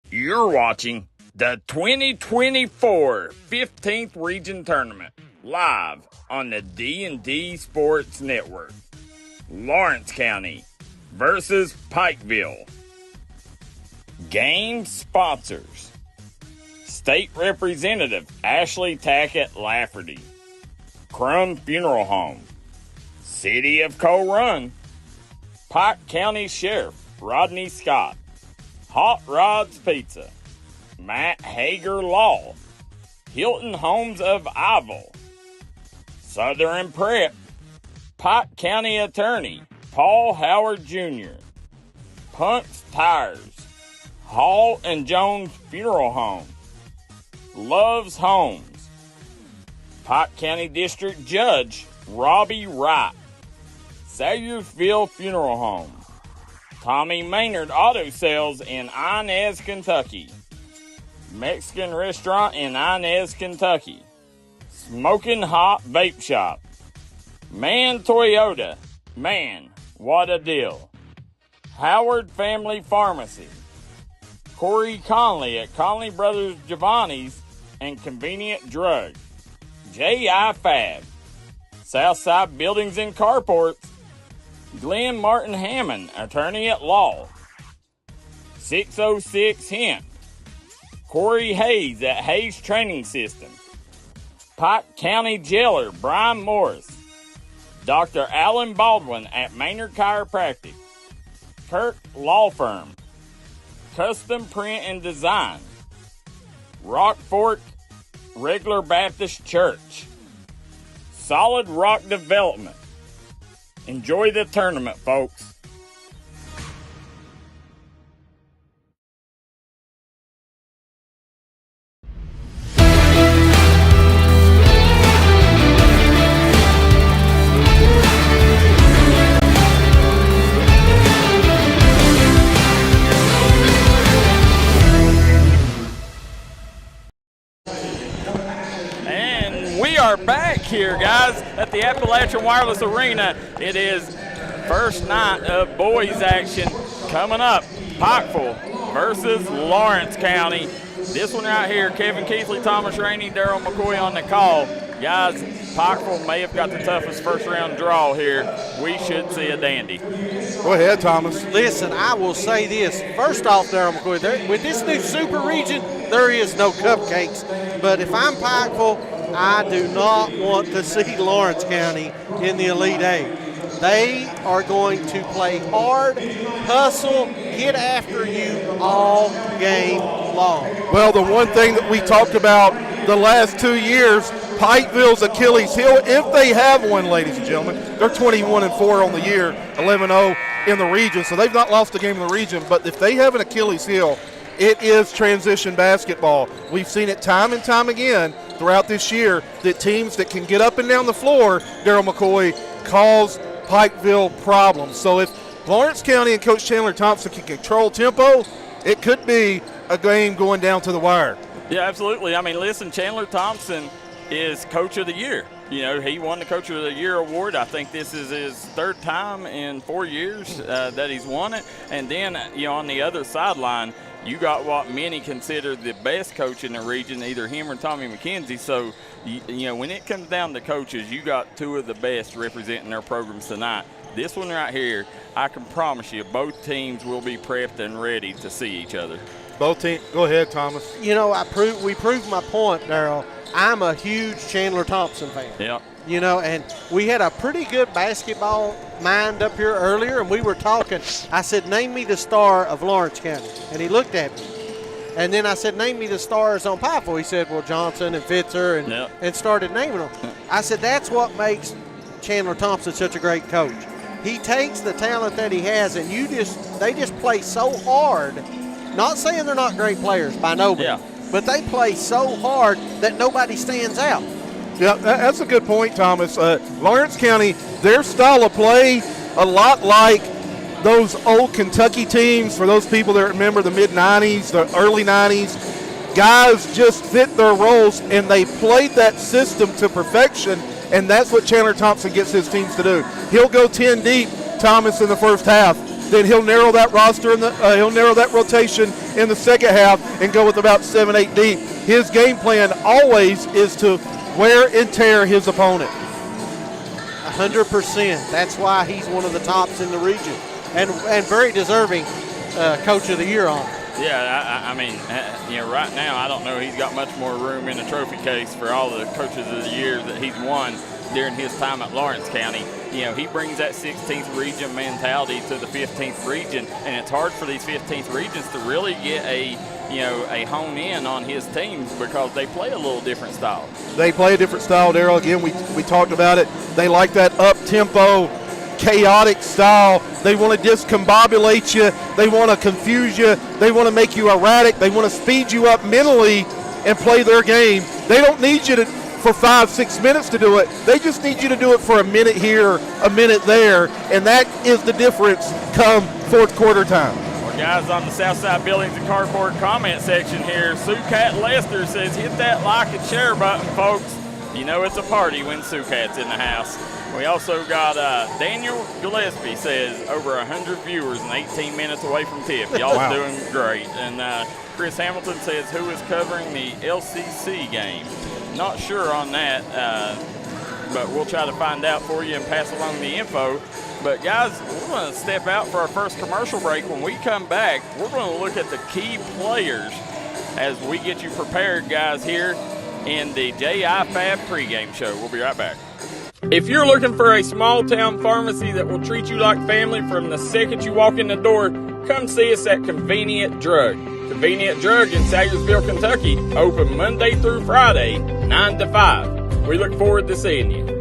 You're watching the 2024 15th Region Tournament live on the D&D Sports Network. Lawrence County versus Pikeville. Game sponsors: State Representative Ashley Tackett Lafferty, Crum Funeral Home, City of Coal Run, Pike County Sheriff Rodney Scott, Hot Rods Pizza, Matt Hager Law, Hilton Homes of Ivell, Southern Prep, Pike County Attorney Paul Howard Jr., Punks Tires, Hall and Jones Funeral Home, Love's Homes, Pike County District Judge Robbie Wright, Sayersville Funeral Home, Tommy Maynard Auto Sales in Inez, Kentucky, Mexican Restaurant in Inez, Kentucky, Smoking Hot Vape Shop, Man Toyota, man, what a deal, Howard Family Pharmacy, Corey Conley at Conley Brothers Giovanni's and Convenient Drug, J.I. Fab, Southside Buildings and Carports, Glenn Martin Hammond, Attorney at Law, 606 Hint, Corey Hayes at Hayes Training System, Pike County Jailer Brian Morris, Dr. Alan Baldwin at Maynard Chiropractic, Kirk Law Firm, Custom Print and Design, Rock Fork Regular Baptist Church, Solid Rock Development. Enjoy the tournament, folks. We are back here, guys, at the Appalachian Wireless Arena. It is first night of boys action coming up. Pikeville versus Lawrence County. This one right here, Kevin Keithley, Thomas Rainey, Daryl McCoy on the call. Guys, Pikeville may have got the toughest first-round draw here. We should see a dandy. Go ahead, Thomas. Listen, I will say this. First off, Daryl McCoy, with this new super region, there is no cupcakes. But if I'm Pikeville, I do not want to see Lawrence County in the Elite Eight. They are going to play hard, hustle, get after you all game long. Well, the one thing that we talked about the last 2 years, Pikeville's Achilles heel, if they have one, ladies and gentlemen, they're 21-4 on the year, 11-0 in the region, so they've not lost a game in the region. But if they have an Achilles heel, it is transition basketball. We've seen it time and time again throughout this year that teams that can get up and down the floor, Daryl McCoy, cause Pikeville problems. So if Lawrence County and Coach Chandler Thompson can control tempo, it could be a game going down to the wire. Yeah, absolutely. I mean, listen, Chandler Thompson is Coach of the Year. You know, he won the Coach of the Year award. I think this is his third time in 4 years that he's won it. And then, you know, on the other sideline, you got what many consider the best coach in the region, either him or Tommy McKenzie. So, you know, when it comes down to coaches, you got two of the best representing their programs tonight. This one right here, I can promise you, both teams will be prepped and ready to see each other. Both teams. Go ahead, Thomas. You know, we proved my point, Daryl. I'm a huge Chandler Thompson fan. Yeah. You know, and we had a pretty good basketball mind up here earlier, and we were talking. I said, name me the star of Lawrence County. And he looked at me. And then I said, name me the stars on Pikeville. He said, well, Johnson and Fitzer, and started naming them. I said, that's what makes Chandler Thompson such a great coach. He takes the talent that he has, and they just play so hard. Not saying they're not great players, by no means. But they play so hard that nobody stands out. Yeah, that's a good point, Thomas. Lawrence County, their style of play, a lot like those old Kentucky teams, for those people that remember the mid-'90s, the early '90s. Guys just fit their roles, and they played that system to perfection, and that's what Chandler Thompson gets his teams to do. He'll go 10 deep, Thomas, in the first half, then he'll narrow that roster and he'll narrow that rotation in the second half and go with about 7-8 deep. His game plan always is to wear and tear his opponent. 100%. That's why he's one of the tops in the region, and very deserving Coach of the Year honor. Yeah, I mean, right now I don't know he's got much more room in the trophy case for all the Coaches of the Year that he's won during his time at Lawrence County. He brings that 16th region mentality to the 15th region, and it's hard for these 15th regions to really get a hone in on his teams because they play a little different style. They play a different style, Darryl. Again, we talked about it. They like that up-tempo, chaotic style. They want to discombobulate you. They want to confuse you. They want to make you erratic. They want to speed you up mentally and play their game. They don't need you for 5-6 minutes to do it. They just need you to do it for a minute here, a minute there, and that is the difference come fourth quarter time. Well, guys, on the Southside Buildings and Cardboard comment section here, Sioux Cat Lester says, hit that like and share button, folks. You know it's a party when Sioux Cat's in the house. We also got Daniel Gillespie says, over 100 viewers and 18 minutes away from tip. Y'all Wow. doing great. And Chris Hamilton says, who is covering the LCC game? Not sure on that, but we'll try to find out for you and pass along the info. But, guys, we're going to step out for our first commercial break. When we come back, we're going to look at the key players as we get you prepared, guys, here in the JIFAB pregame show. We'll be right back. If you're looking for a small-town pharmacy that will treat you like family from the second you walk in the door, come see us at Convenient Drug. Convenient Drug in Sayersville, Kentucky, open Monday through Friday, 9 to 5. We look forward to seeing you.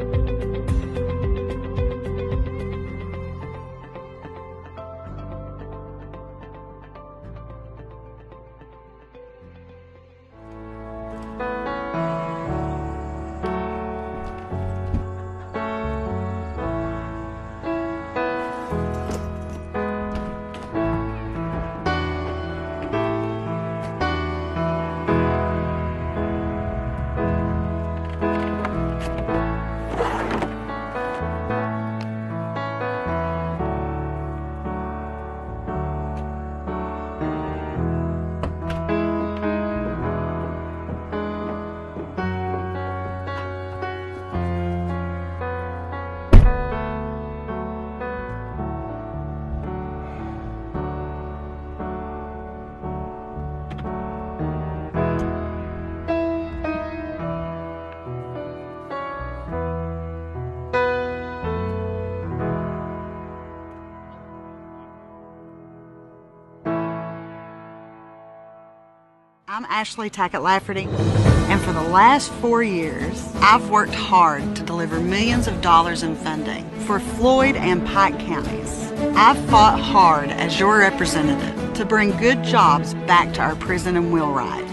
I'm Ashley Tackett Lafferty, and for the last 4 years, I've worked hard to deliver millions of dollars in funding for Floyd and Pike counties. I've fought hard as your representative to bring good jobs back to our prison and Wheelwright,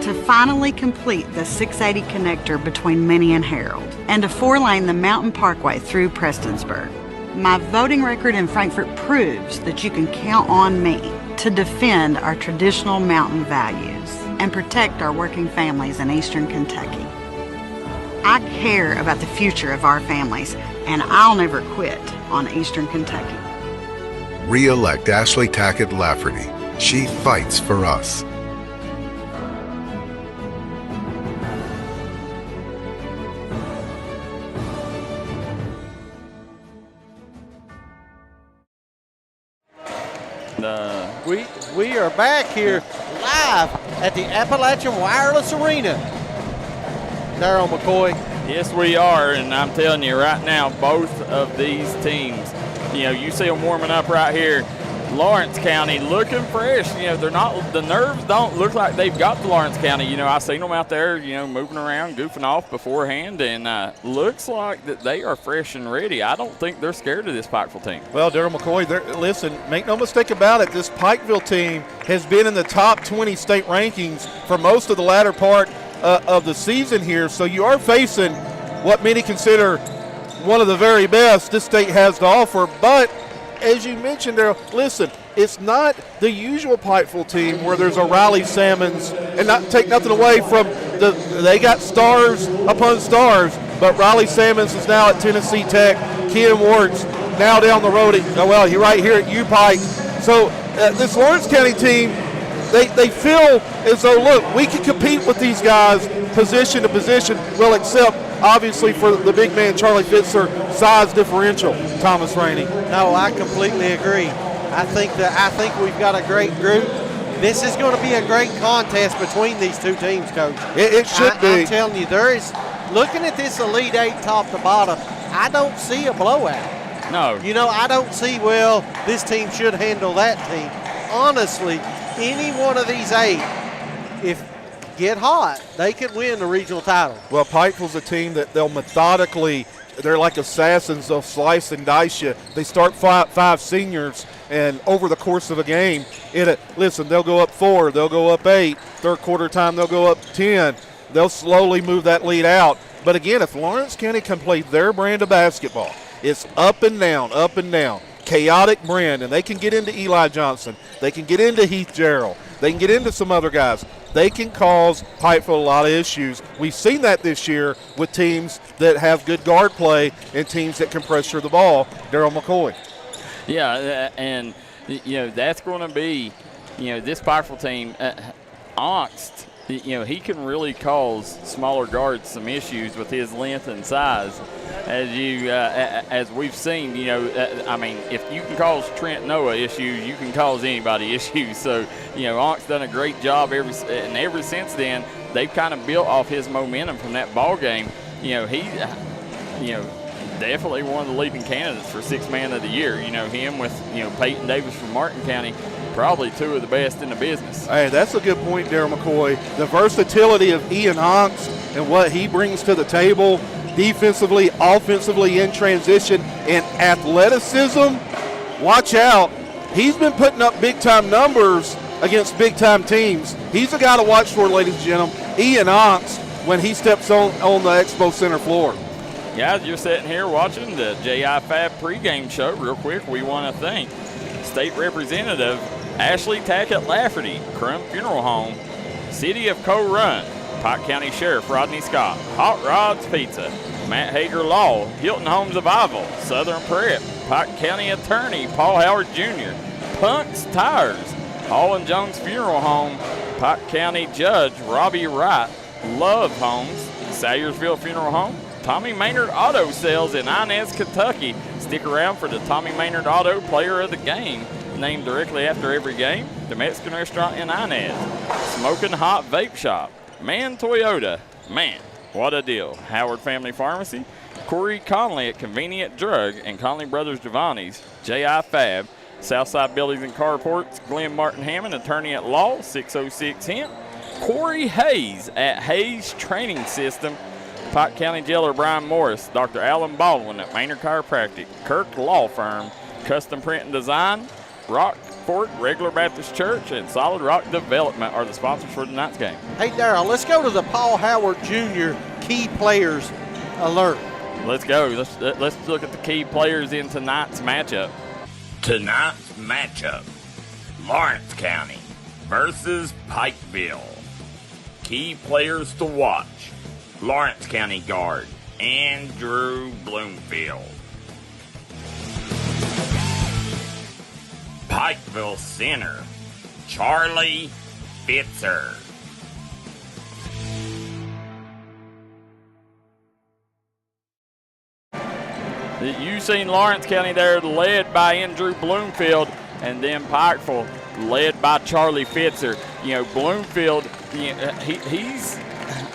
to finally complete the 680 connector between Minnie and Harold, and to 4-lane the Mountain Parkway through Prestonsburg. My voting record in Frankfort proves that you can count on me to defend our traditional mountain values and protect our working families in Eastern Kentucky. I care about the future of our families, and I'll never quit on Eastern Kentucky. Re-elect Ashley Tackett Lafferty. She fights for us. We are back here live at the Appalachian Wireless Arena. Darryl McCoy. Yes, we are, and I'm telling you right now, both of these teams, you see them warming up right here. Lawrence County looking fresh. They're not, the nerves don't look like they've got to Lawrence County. I've seen them out there, moving around, goofing off beforehand, and looks like that they are fresh and ready. I don't think they're scared of this Pikeville team. Well, Darryl McCoy, listen, make no mistake about it, this Pikeville team has been in the top 20 state rankings for most of the latter part of the season here, so you are facing what many consider one of the very best this state has to offer, but as you mentioned, Darryl, listen, it's not the usual Pikeville team where there's a Riley Salmons, and not take nothing away from they got stars upon stars, but Riley Salmons is now at Tennessee Tech, Ken Warts now down the road you're right here at U-Pike. So this Lawrence County team, they feel as though, look, we can compete with these guys position to position, well, except obviously for the big man Charlie Fitzer size differential, Thomas Rainey. No, I completely agree. I think we've got a great group. This is going to be a great contest between these two teams, Coach. It should be. I'm telling you, looking at this Elite Eight top to bottom, I don't see a blowout. No. I don't see, this team should handle that team. Honestly, any one of these 8, if get hot, they could win the regional title. Well, Pikeville's a team that they'll methodically, they're like assassins. They'll slice and dice you. They start five seniors, and over the course of a game, they'll go up 4, they'll go up 8, third quarter time they'll go up 10. They'll slowly move that lead out. But again, if Lawrence County can play their brand of basketball, it's up and down, chaotic brand, and they can get into Eli Johnson. They can get into Heath Gerald. They can get into some other guys. They can cause Pikeville a lot of issues. We've seen that this year with teams that have good guard play and teams that can pressure the ball. Daryl McCoy. Yeah, and, that's going to be, this Pikeville team, Ongst, he can really cause smaller guards some issues with his length and size. As we've seen, if you can cause Trent Noah issues, you can cause anybody issues. So, Ongst done a great job ever since then. They've kind of built off his momentum from that ball game. Definitely one of the leading candidates for Sixth Man of the Year. Him with, Peyton Davis from Martin County, probably 2 of the best in the business. Hey, that's a good point, Daryl McCoy. The versatility of Ian Ongst and what he brings to the table defensively, offensively, in transition, and athleticism. Watch out. He's been putting up big-time numbers against big-time teams. He's a guy to watch for, ladies and gentlemen. Ian Ongst, when he steps on the Expo Center floor. Guys, you're sitting here watching the JI Fab pregame show. Real quick, we want to thank State Representative Ashley Tackett Lafferty, Crum Funeral Home, City of Co Run, Pike County Sheriff Rodney Scott, Hot Rods Pizza, Matt Hager Law, Hilton Homes of Iville, Southern Prep, Pike County Attorney Paul Howard Jr., Punk's Tires, Hall & Jones Funeral Home, Pike County Judge Robbie Wright, Love Homes, Salyersville Funeral Home, Tommy Maynard Auto Sales in Inez, Kentucky. Stick around for the Tommy Maynard Auto Player of the Game, named directly after every game. The Mexican Restaurant in Inez. Smoking Hot Vape Shop. Man Toyota. Man, what a deal. Howard Family Pharmacy. Corey Conley at Convenient Drug and Conley Brothers Giovanni's. J.I. Fab. Southside Buildings and Carports. Glenn Martin Hammond, attorney at law, 606 Hemp. Corey Hayes at Hayes Training System. Pike County Jailer Brian Morris, Dr. Alan Baldwin at Maynard Chiropractic, Kirk Law Firm, Custom Print and Design, Rockford Regular Baptist Church, and Solid Rock Development are the sponsors for tonight's game. Hey, Darryl, let's go to the Paul Howard Jr. key players alert. Let's go. Let's look at the key players in tonight's matchup. Tonight's matchup, Lawrence County versus Pikeville. Key players to watch. Lawrence County guard, Andrew Bloomfield. Pikeville center, Charlie Fitzer. You've seen Lawrence County there led by Andrew Bloomfield, and then Pikeville led by Charlie Fitzer. Bloomfield,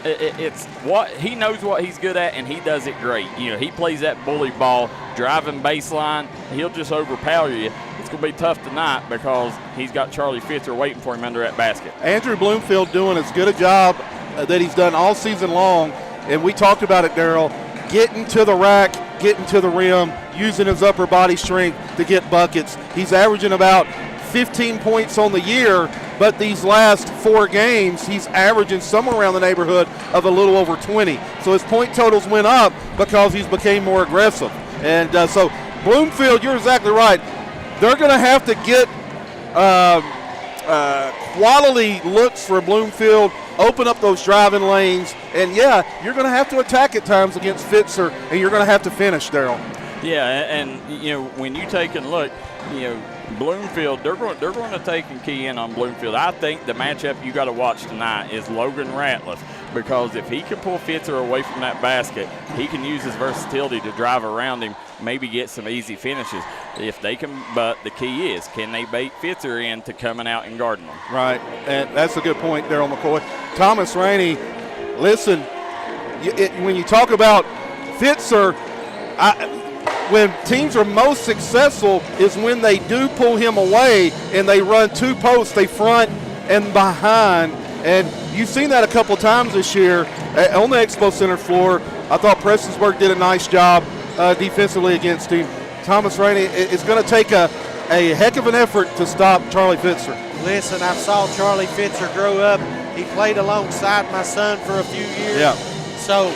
it's what he knows what he's good at, and he does it great. He plays that bully ball, driving baseline. He'll just overpower you. It's going to be tough tonight because he's got Charlie Fitzer waiting for him under that basket. Andrew Bloomfield doing as good a job that he's done all season long, and we talked about it, Daryl, getting to the rack, getting to the rim, using his upper body strength to get buckets. He's averaging about 15 points on the year, but these last 4 games, he's averaging somewhere around the neighborhood of a little over 20. So his point totals went up because he's became more aggressive. And so Bloomfield, you're exactly right. They're going to have to get quality looks for Bloomfield, open up those driving lanes, and, yeah, you're going to have to attack at times against Fitzer, and you're going to have to finish, Daryl. Yeah, and when you take a look, Bloomfield, they're going to take and key in on Bloomfield. I think the matchup you got to watch tonight is Logan Ratliff, because if he can pull Fitzer away from that basket, he can use his versatility to drive around him, maybe get some easy finishes. If they can, but the key is, can they bait Fitzer into coming out and guarding them? Right, and that's a good point, Daryl McCoy. Thomas Rainey, listen, when you talk about Fitzer, when teams are most successful is when they do pull him away and they run two posts, they front and behind. And you've seen that a couple times this year on the Expo Center floor. I thought Prestonsburg did a nice job defensively against him. Thomas Rainey, it's going to take a heck of an effort to stop Charlie Fitzer. Listen, I saw Charlie Fitzer grow up. He played alongside my son for a few years. Yeah. So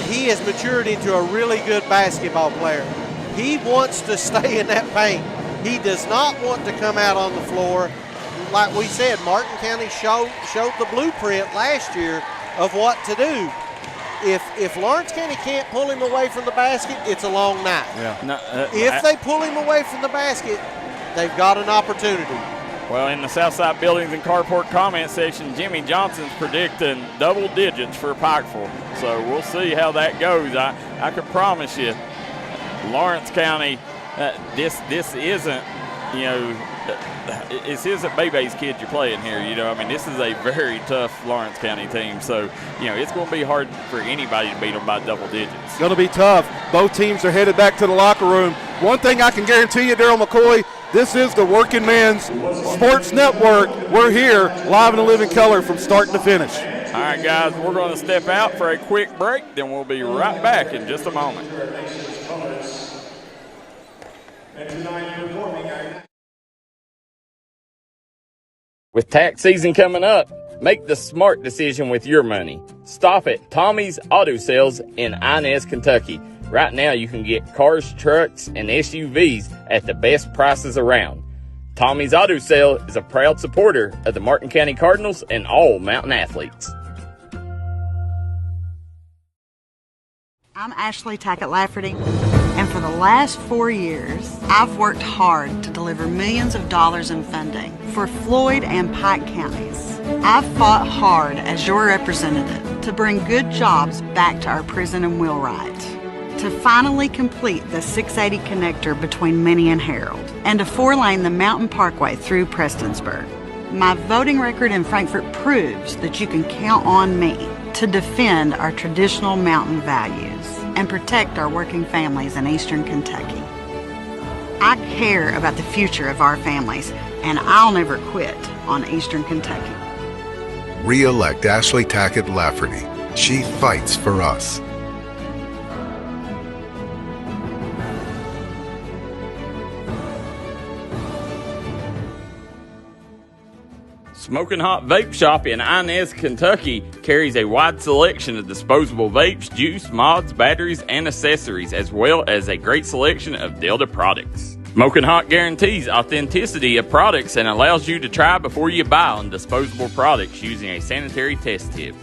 he has matured into a really good basketball player. He wants to stay in that paint. He does not want to come out on the floor. Like we said, Martin County showed the blueprint last year of what to do. If Lawrence County can't pull him away from the basket, it's a long night. Yeah. If they pull him away from the basket, they've got an opportunity. Well, in the Southside Buildings and Carport comment section, Jimmy Johnson's predicting double digits for Pikeville. So we'll see how that goes. I can promise you, Lawrence County, this isn't, this isn't Bebe's kids you're playing here. This is a very tough Lawrence County team. So, it's going to be hard for anybody to beat them by double digits. It's going to be tough. Both teams are headed back to the locker room. One thing I can guarantee you, Daryl McCoy, this is the Working Men's Sports Network. We're here live in the living color from start to finish. All right, guys, we're going to step out for a quick break. Then we'll be right back in just a moment. With tax season coming up, make the smart decision with your money. Stop at Tommy's Auto Sales in Inez, Kentucky. Right now you can get cars, trucks, and SUVs at the best prices around. Tommy's Auto Sale is a proud supporter of the Martin County Cardinals and all Mountain athletes. I'm Ashley Tackett Lafferty, and for the last 4 years, I've worked hard to deliver millions of dollars in funding for Floyd and Pike counties. I've fought hard as your representative to bring good jobs back to our prison and Wheelwright, to finally complete the 680 connector between Minnie and Harold, and to 4-lane the Mountain Parkway through Prestonsburg. My voting record in Frankfort proves that you can count on me to defend our traditional mountain values and protect our working families in Eastern Kentucky. I care about the future of our families, and I'll never quit on Eastern Kentucky. Re-elect Ashley Tackett Lafferty. She fights for us. Smoking Hot Vape Shop in Inez, Kentucky carries a wide selection of disposable vapes, juice, mods, batteries, and accessories, as well as a great selection of Delta products. Smoking Hot guarantees authenticity of products and allows you to try before you buy on disposable products using a sanitary test tip.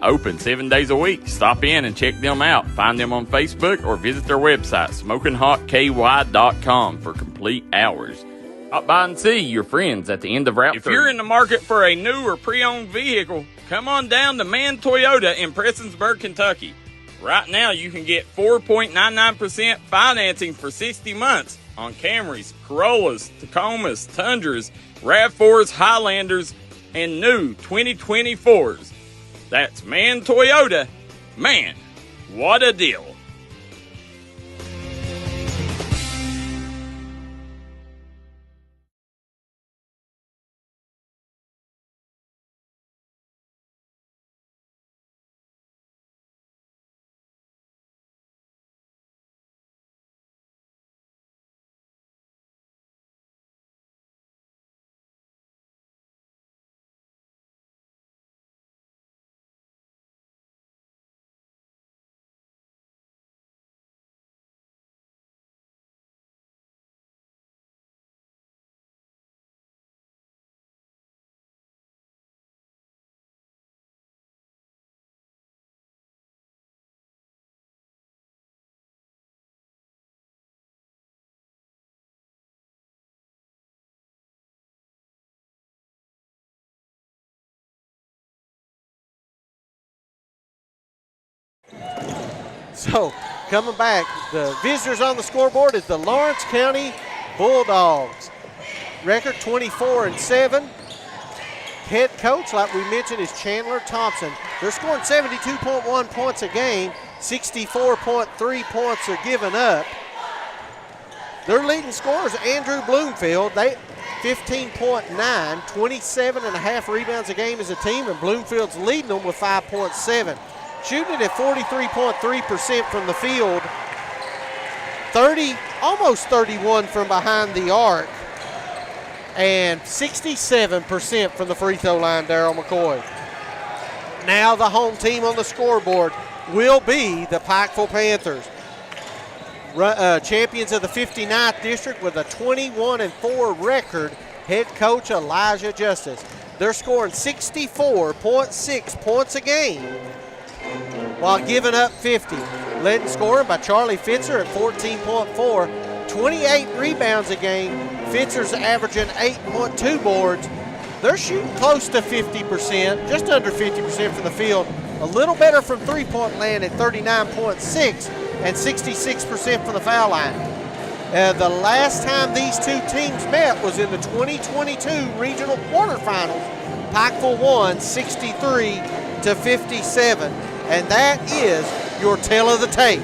Open 7 days a week. Stop in and check them out. Find them on Facebook or visit their website, SmokingHotKY.com, for complete hours. Stop by and see your friends at the end of Route 3. If you're in the market for a new or pre-owned vehicle, come on down to Man Toyota in Prestonsburg, Kentucky. Right now, you can get 4.99% financing for 60 months on Camrys, Corollas, Tacomas, Tundras, RAV4s, Highlanders, and new 2024s. That's Man Toyota. Man, what a deal. So coming back, the visitors on the scoreboard is the Lawrence County Bulldogs. Record 24-7. Head coach, like we mentioned, is Chandler Thompson. They're scoring 72.1 points a game. 64.3 points are given up. Their leading scorers, Andrew Bloomfield, 15.9, 27.5 rebounds a game as a team, and Bloomfield's leading them with 5.7. Shooting at 43.3% from the field, almost 31 from behind the arc, and 67% from the free throw line, Darryl McCoy. Now the home team on the scoreboard will be the Pikeville Panthers. Champions of the 59th District with a 21-4 record, head coach Elijah Justice. They're scoring 64.6 points a game while giving up 50. Led in scoring by Charlie Fitzer at 14.4, 28 rebounds a game. Fitzer's averaging 8.2 boards. They're shooting close to 50%, just under 50% from the field. A little better from three-point land at 39.6 and 66% from the foul line. The last time these two teams met was in the 2022 regional quarterfinals. Pikeville won 63-57, and that is your tale of the tape.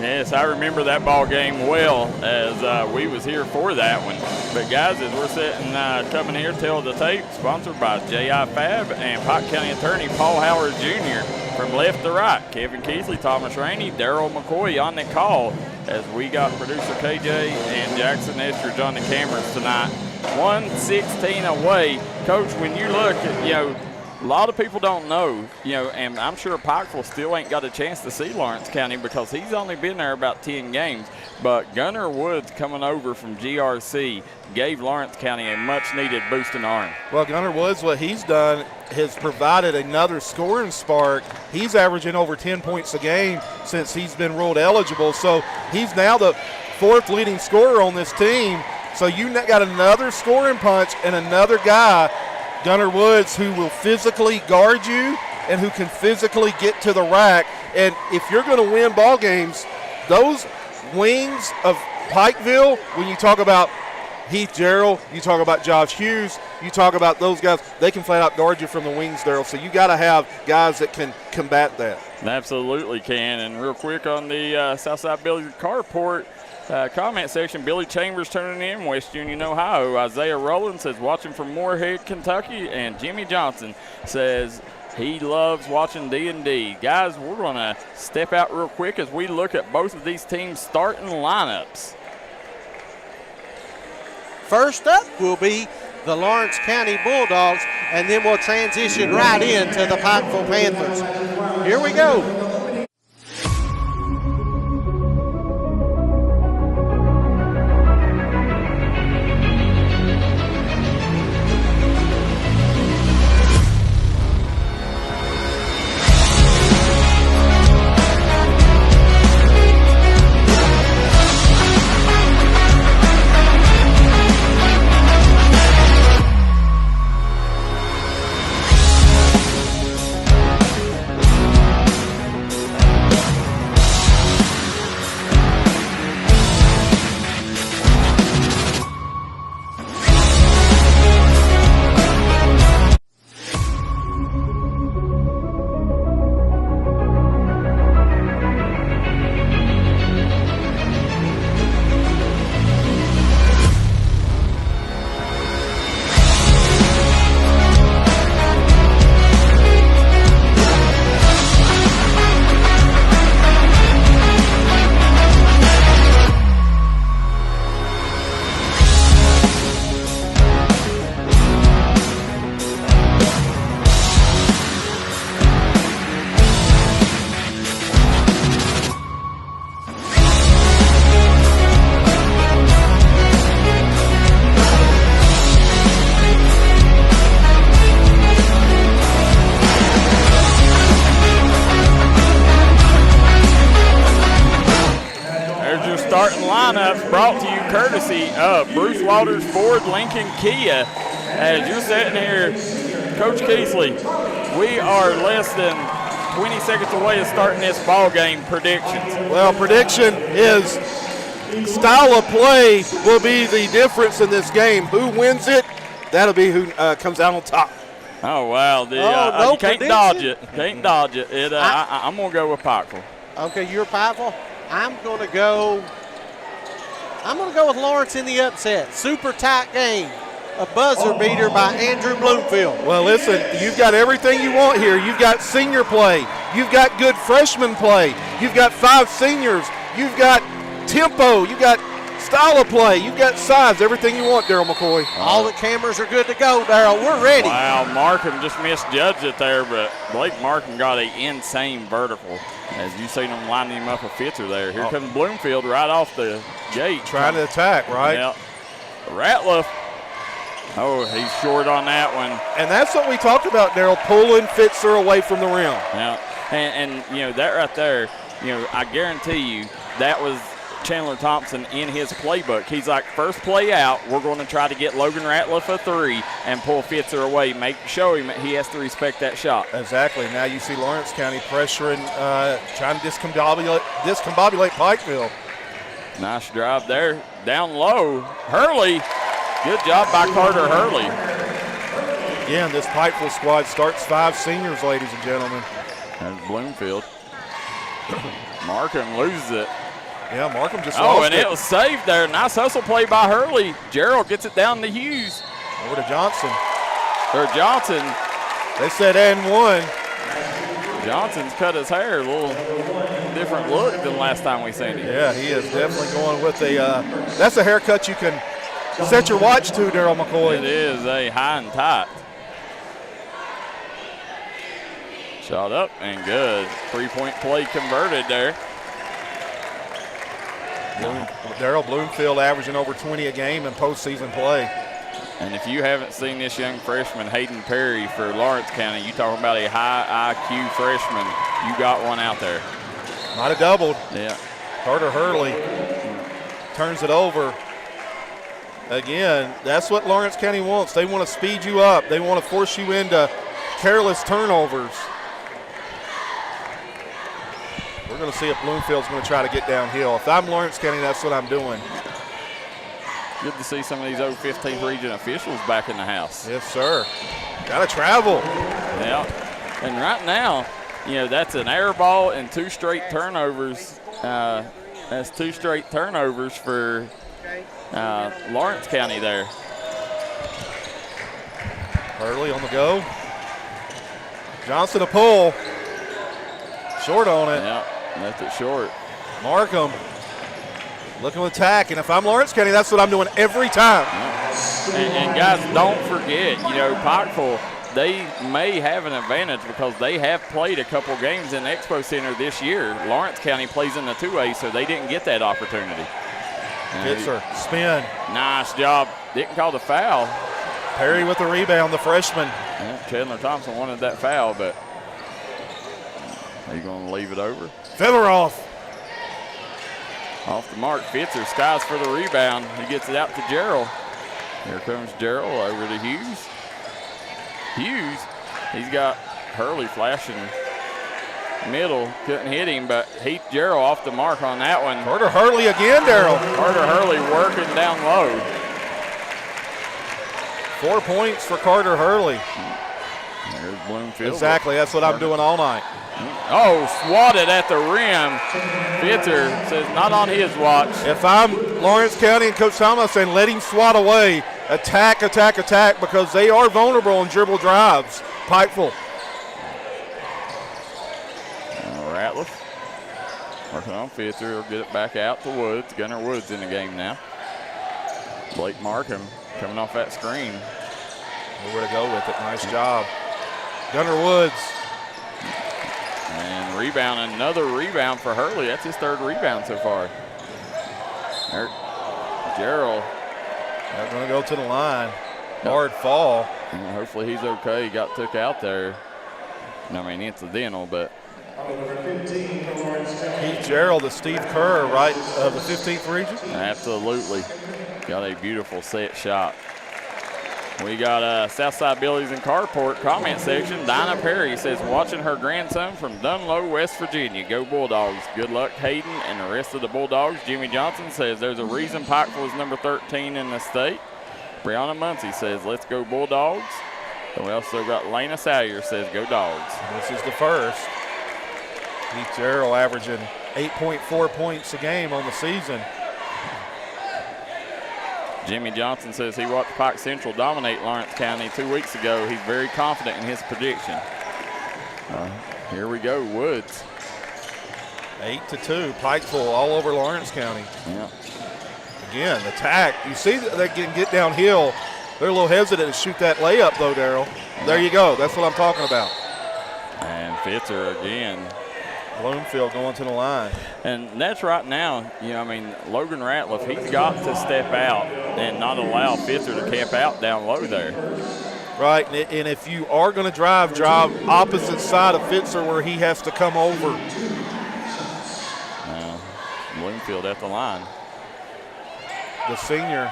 Yes, I remember that ball game well as we was here for that one. But guys, as we're sitting coming here, tale of the tape, sponsored by J.I. Fab and Pike County Attorney Paul Howard Jr. From left to right, Kevin Keesley, Thomas Rainey, Darryl McCoy on the call as we got producer KJ and Jackson Estridge on the cameras tonight. 116 away. Coach, when you look at, a lot of people don't know, and I'm sure Pikeville still ain't got a chance to see Lawrence County because he's only been there about 10 games. But Gunnar Woods coming over from GRC gave Lawrence County a much-needed boost in arm. Well, Gunnar Woods, what he's done has provided another scoring spark. He's averaging over 10 points a game since he's been ruled eligible. So he's now the fourth leading scorer on this team. So you got another scoring punch and another guy, Gunnar Woods, who will physically guard you and who can physically get to the rack. And if you're going to win ball games, those wings of Pikeville, when you talk about Heath Gerald, you talk about Josh Hughes, you talk about those guys, they can flat out guard you from the wings, Darryl. So you got to have guys that can combat that. Absolutely can. And real quick on the Southside Billy Carport comment section, Billy Chambers turning in, West Union, Ohio. Isaiah Rowland says watching from Moorhead, Kentucky. And Jimmy Johnson says he loves watching D&D. Guys, we're going to step out real quick as we look at both of these teams' starting lineups. First up will be the Lawrence County Bulldogs, and then we'll transition right into the Pikeville Panthers. Here we go. Brought to you courtesy of Bruce Waters Ford Lincoln Kia. As you're sitting here, Coach Keesley, we are less than 20 seconds away of starting this ball game. Predictions. Well, prediction is style of play will be the difference in this game. Who wins it, that'll be who comes out on top. Oh, wow. No you can't prediction? dodge it. Can't dodge it. I'm going to go with Pikeville. Okay, you're Pikeville. I'm going to go with Lawrence in the upset. Super tight game. A buzzer beater by Andrew Bloomfield. Well, listen, you've got everything you want here. You've got senior play. You've got good freshman play. You've got 5 seniors. You've got tempo. You've got style of play. You've got size. Everything you want, Daryl McCoy. All the cameras are good to go, Daryl. We're ready. Wow, Markham just misjudged it there, but Blake Markham got an insane vertical. As you seen him lining him up a Fitzer there. Here comes Bloomfield right off the gate. Trying to attack, right? Yeah. Ratliff. Oh, he's short on that one. And that's what we talked about, Daryl, pulling Fitzer away from the rim. Yeah, and that right there, I guarantee you that was Chandler Thompson in his playbook. He's like, first play out, we're going to try to get Logan Ratliff a 3 and pull Fitzer away, show him he has to respect that shot. Exactly. Now you see Lawrence County pressuring, trying to discombobulate Pikeville. Nice drive there, down low. Hurley. Good job by Carter Hurley. Again, this Pikeville squad starts 5 seniors, ladies and gentlemen. There's Bloomfield. Markham loses it. Yeah, Markham just lost and it was saved there. Nice hustle play by Hurley. Gerald gets it down to Hughes. Over to Johnson. Johnson. They said and 1. Johnson's cut his hair a little different look than last time we seen him. Yeah, he is definitely going with that's a haircut you can set your watch to, Daryl McCoy. It is a high and tight. Shot up and good. 3-point play converted there. Daryl Bloomfield averaging over 20 a game in postseason play. And if you haven't seen this young freshman, Hayden Perry, for Lawrence County, you talking about a high IQ freshman, you got one out there. Might have doubled. Yeah. Carter Hurley turns it over. Again, that's what Lawrence County wants. They want to speed you up. They want to force you into careless turnovers. We're going to see if Bloomfield's going to try to get downhill. If I'm Lawrence County, that's what I'm doing. Good to see some of these 15th region officials back in the house. Yes, sir. Got to travel. Yeah. And right now, that's an air ball and 2 straight turnovers. That's 2 straight turnovers for Lawrence County there. Hurley on the go. Johnson a pull. Short on it. Yeah, left it short. Markham looking to attack, and if I'm Lawrence County, that's what I'm doing every time. Yeah. And guys, don't forget, Pikeville, they may have an advantage because they have played a couple games in the Expo Center this year. Lawrence County plays in the 2A, so they didn't get that opportunity. Fitzer, spin. Nice job. Didn't call the foul. Perry with the rebound, the freshman. Yeah, Chandler Thompson wanted that foul, but are you going to leave it over? Fedorov. Off the mark, Fitzer skies for the rebound. He gets it out to Gerald. Here comes Gerald over to Hughes. Hughes, he's got Hurley flashing middle. Couldn't hit him, but Gerald off the mark on that one. Carter Hurley again, Daryl. Carter Hurley working down low. 4 points for Carter Hurley. There's Bloomfield. Exactly, that's what I'm doing all night. Oh, swatted at the rim. Fitzer says not on his watch. If I'm Lawrence County and Coach Thomas, I'm saying let him swat away. Attack, attack, attack, because they are vulnerable on dribble drives. Pikeville. Ratliff working on Fitzer. He'll get it back out to Woods. Gunnar Woods in the game now. Blake Markham coming off that screen. Nowhere to go with it. Nice job. Gunnar Woods. And rebound, another rebound for Hurley. That's his 3rd rebound so far. There, Gerald. Not going to go to the line. Hard fall. And hopefully he's okay. He got took out there. I mean, incidental, but. Keith Gerald, the Steve Kerr, right, of the 15th region? Absolutely. Got a beautiful set shot. We got Southside Billies and Carport comment section. Dinah Perry says, watching her grandson from Dunlow, West Virginia. Go Bulldogs. Good luck, Hayden and the rest of the Bulldogs. Jimmy Johnson says, there's a reason Pikeville is number 13 in the state. Brianna Muncie says, let's go Bulldogs. And we also got Lena Salyer says, go Dogs. This is the first. Keith Jarrell averaging 8.4 points a game on the season. Jimmy Johnson says he watched Pike Central dominate Lawrence County 2 weeks ago. He's very confident in his prediction. Here we go, Woods. 8-2, Pikeville all over Lawrence County. Yeah. Again, attack. You see that they can get downhill. They're a little hesitant to shoot that layup, though, Darryl. There you go. That's what I'm talking about. And Fitzer again. Bloomfield going to the line. And that's right now, Logan Ratliff, he's got to step out and not allow Fitzer to camp out down low there. Right, and if you are going to drive opposite side of Fitzer where he has to come over. Now, Bloomfield at the line. The senior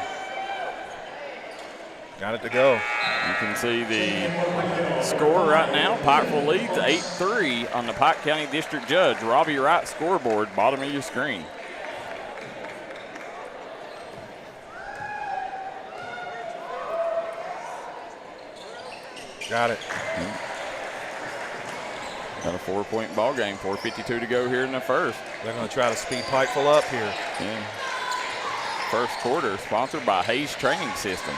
got it to go. You can see the score right now. Pikeville leads 8-3 on the Pike County District Judge Robbie Wright scoreboard, bottom of your screen. Got it. Got a 4-point ball game, 4:52 to go here in the first. They're going to try to speed Pikeville up here. Yeah. First quarter sponsored by Hayes Training System.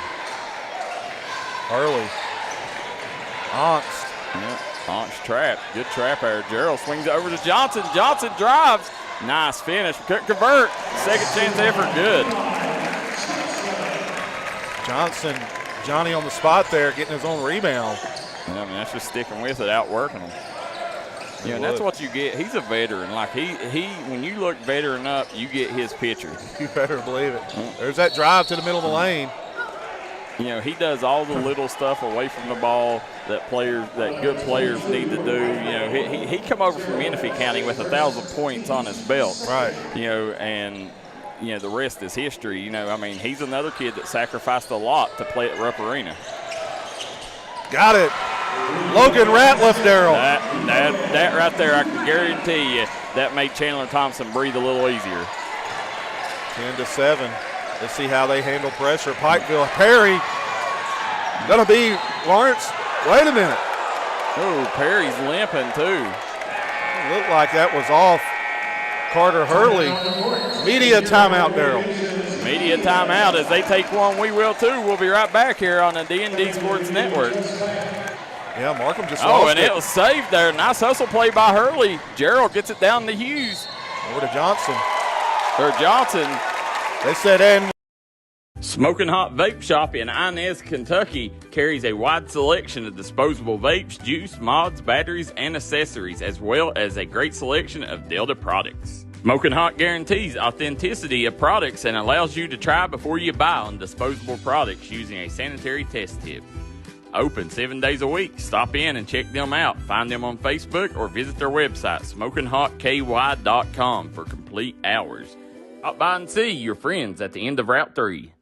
Early. Ongst. Yeah. Ongst trap. Good trap there. Gerald swings it over to Johnson. Johnson drives. Nice finish. Couldn't convert. Second chance effort. Good. Johnson, Johnny on the spot there, getting his own rebound. Yeah, that's just sticking with it, outworking him. Yeah, and that's what you get. He's a veteran. Like he when you look veteran up, you get his picture. You better believe it. There's that drive to the middle of the lane. He does all the little stuff away from the ball that good players need to do. He come over from Menifee County with 1,000 points on his belt. Right. And the rest is history. He's another kid that sacrificed a lot to play at Rupp Arena. Got it. Logan Ratliff, Darryl. That right there, I can guarantee you, that made Chandler Thompson breathe a little easier. 10-7. Let's see how they handle pressure. Pikeville, Perry, gonna be Lawrence. Wait a minute. Oh, Perry's limping too. It looked like that was off Carter Hurley. Media timeout, Darryl. Media timeout. As they take one, we will too. We'll be right back here on the D&D Sports Network. Yeah, Markham just lost it was saved there. Nice hustle play by Hurley. Gerald gets it down to Hughes. Over to Johnson. Johnson. They said, and Smoking Hot Vape Shop in Inez, Kentucky carries a wide selection of disposable vapes, juice, mods, batteries, and accessories, as well as a great selection of Delta products. Smoking Hot guarantees authenticity of products and allows you to try before you buy on disposable products using a sanitary test tip. Open 7 days a week. Stop in and check them out. Find them on Facebook or visit their website, smokingHotKY.com, for complete hours. Stop by and see your friends at the end of Route 3.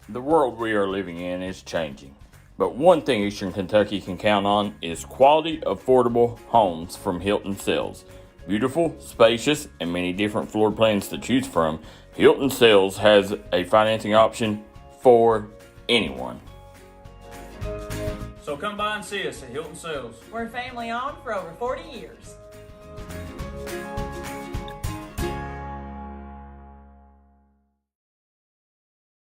The world we are living in is changing. But one thing Eastern Kentucky can count on is quality, affordable homes from Hilton Sales. Beautiful, spacious, and many different floor plans to choose from, Hilton Sales has a financing option for anyone. So come by and see us at Hilton Sales. We're family owned for over 40 years.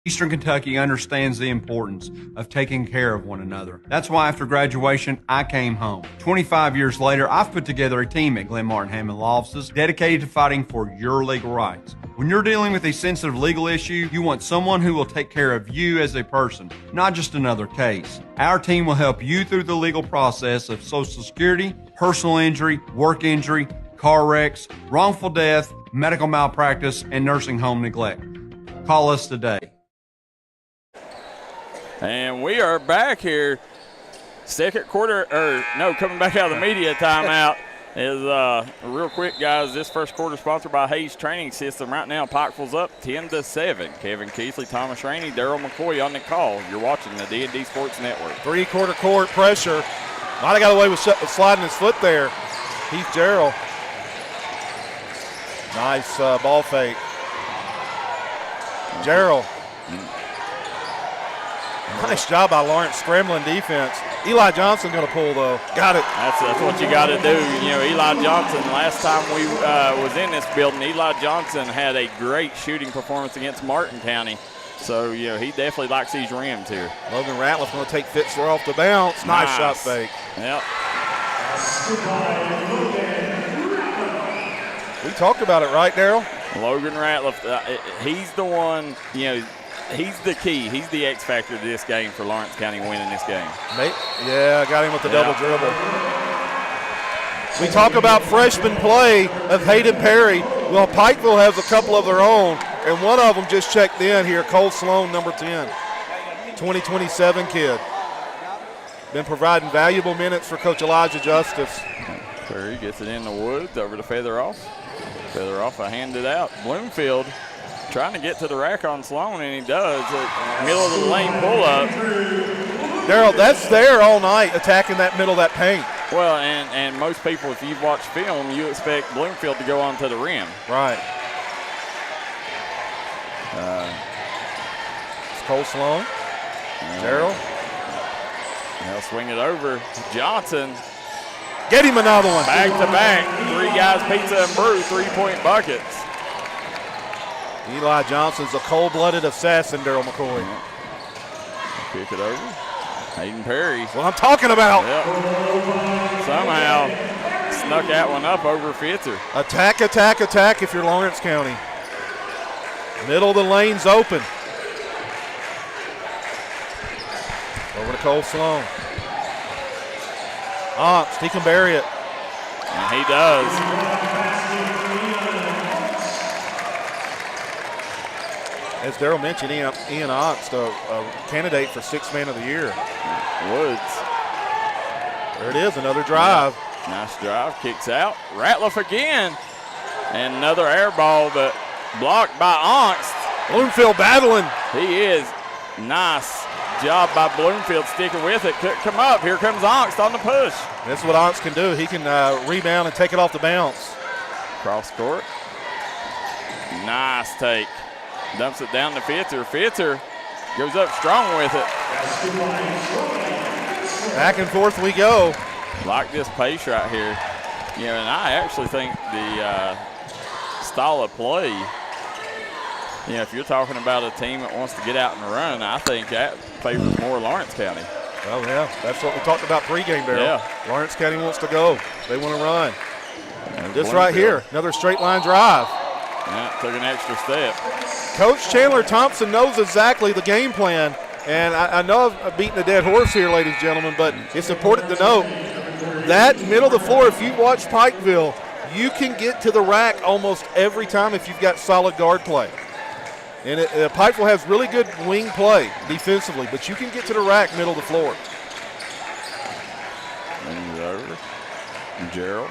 Eastern Kentucky understands the importance of taking care of one another. That's why after graduation, I came home. 25 years later, I've put together a team at Glenn Martin Hammond Law Offices dedicated to fighting for your legal rights. When you're dealing with a sensitive legal issue, you want someone who will take care of you as a person, not just another case. Our team will help you through the legal process of Social Security, personal injury, work injury, car wrecks, wrongful death, medical malpractice, and nursing home neglect. Call us today. And we are back here. Second quarter, coming back out of the media timeout. is real quick, guys. This first quarter sponsored by Hayes Training System. Right now, Pikeville's up 10-7. Kevin Keesley, Thomas Rainey, Daryl McCoy on the call. You're watching the D&D Sports Network. Three-quarter court pressure. Might have got away with sliding his foot there. Heath Gerald. Nice ball fake. Gerald. Nice job by Lawrence, scrambling defense. Eli Johnson going to pull, though. Got it. That's what you got to do. You know, Eli Johnson, last time we was in this building, Eli Johnson had a great shooting performance against Martin County. So, you know, he definitely likes these rims here. Logan Ratliff going to take Fitzler off the bounce. Nice shot fake. Yep. We talked about it, right, Daryl? Logan Ratliff, he's the one, you know, he's the key. He's the X factor to this game for Lawrence County winning this game. Yeah, got him with the double dribble. We talk about freshman play of Hayden Perry. Well, Pikeville has a couple of their own, and one of them just checked in here, Cole Sloan, number 10, 2027 kid. Been providing valuable minutes for Coach Elijah Justice. Perry gets it in the woods over to Featheroff. Featheroff will hand it out. Bloomfield trying to get to the rack on Sloan, and he does. Middle of the lane pull up. Daryl, that's there all night, attacking that middle of that paint. Well, and most people, if you've watched film, you expect Bloomfield to go onto the rim. Right. It's Cole Sloan. Daryl. They'll swing it over. Johnson. Get him another one. Back to back. Three guys, pizza and brew, 3-point buckets. Eli Johnson's a cold-blooded assassin, Daryl McCoy. Kick it over. Hayden Perry. That's what I'm talking about. Yep. Somehow snuck that one up over Fitzer. Attack, attack, attack if you're Lawrence County. Middle of the lane's open. Over to Cole Sloan. Onyx, he can bury it. And he does. As Daryl mentioned, Ian Onyx, a candidate for Sixth Man of the Year. Woods. There it is, another drive. Yeah. Nice drive, kicks out. Ratliff again. And another air ball, but blocked by Onyx. Bloomfield battling. He is. Nice job by Bloomfield sticking with it. Couldn't come up. Here comes Onyx on the push. That's what Onyx can do. He can rebound and take it off the bounce. Cross court. Nice take. Dumps it down to Fitzer. Fitzer goes up strong with it. Back and forth we go. Like this pace right here. You know, and I actually think the style of play, you know, if you're talking about a team that wants to get out and run, I think that favors more Lawrence County. Well, yeah, that's what we talked about pregame, Daryl. Yeah. Lawrence County wants to go. They want to run. And this right here, another straight line drive. Yeah, took an extra step. Coach Chandler Thompson knows exactly the game plan. And I know I've beaten a dead horse here, ladies and gentlemen, but it's important to note that middle of the floor, if you watch Pikeville, you can get to the rack almost every time if you've got solid guard play. And Pikeville has really good wing play defensively, but you can get to the rack middle of the floor. Swings over. Gerald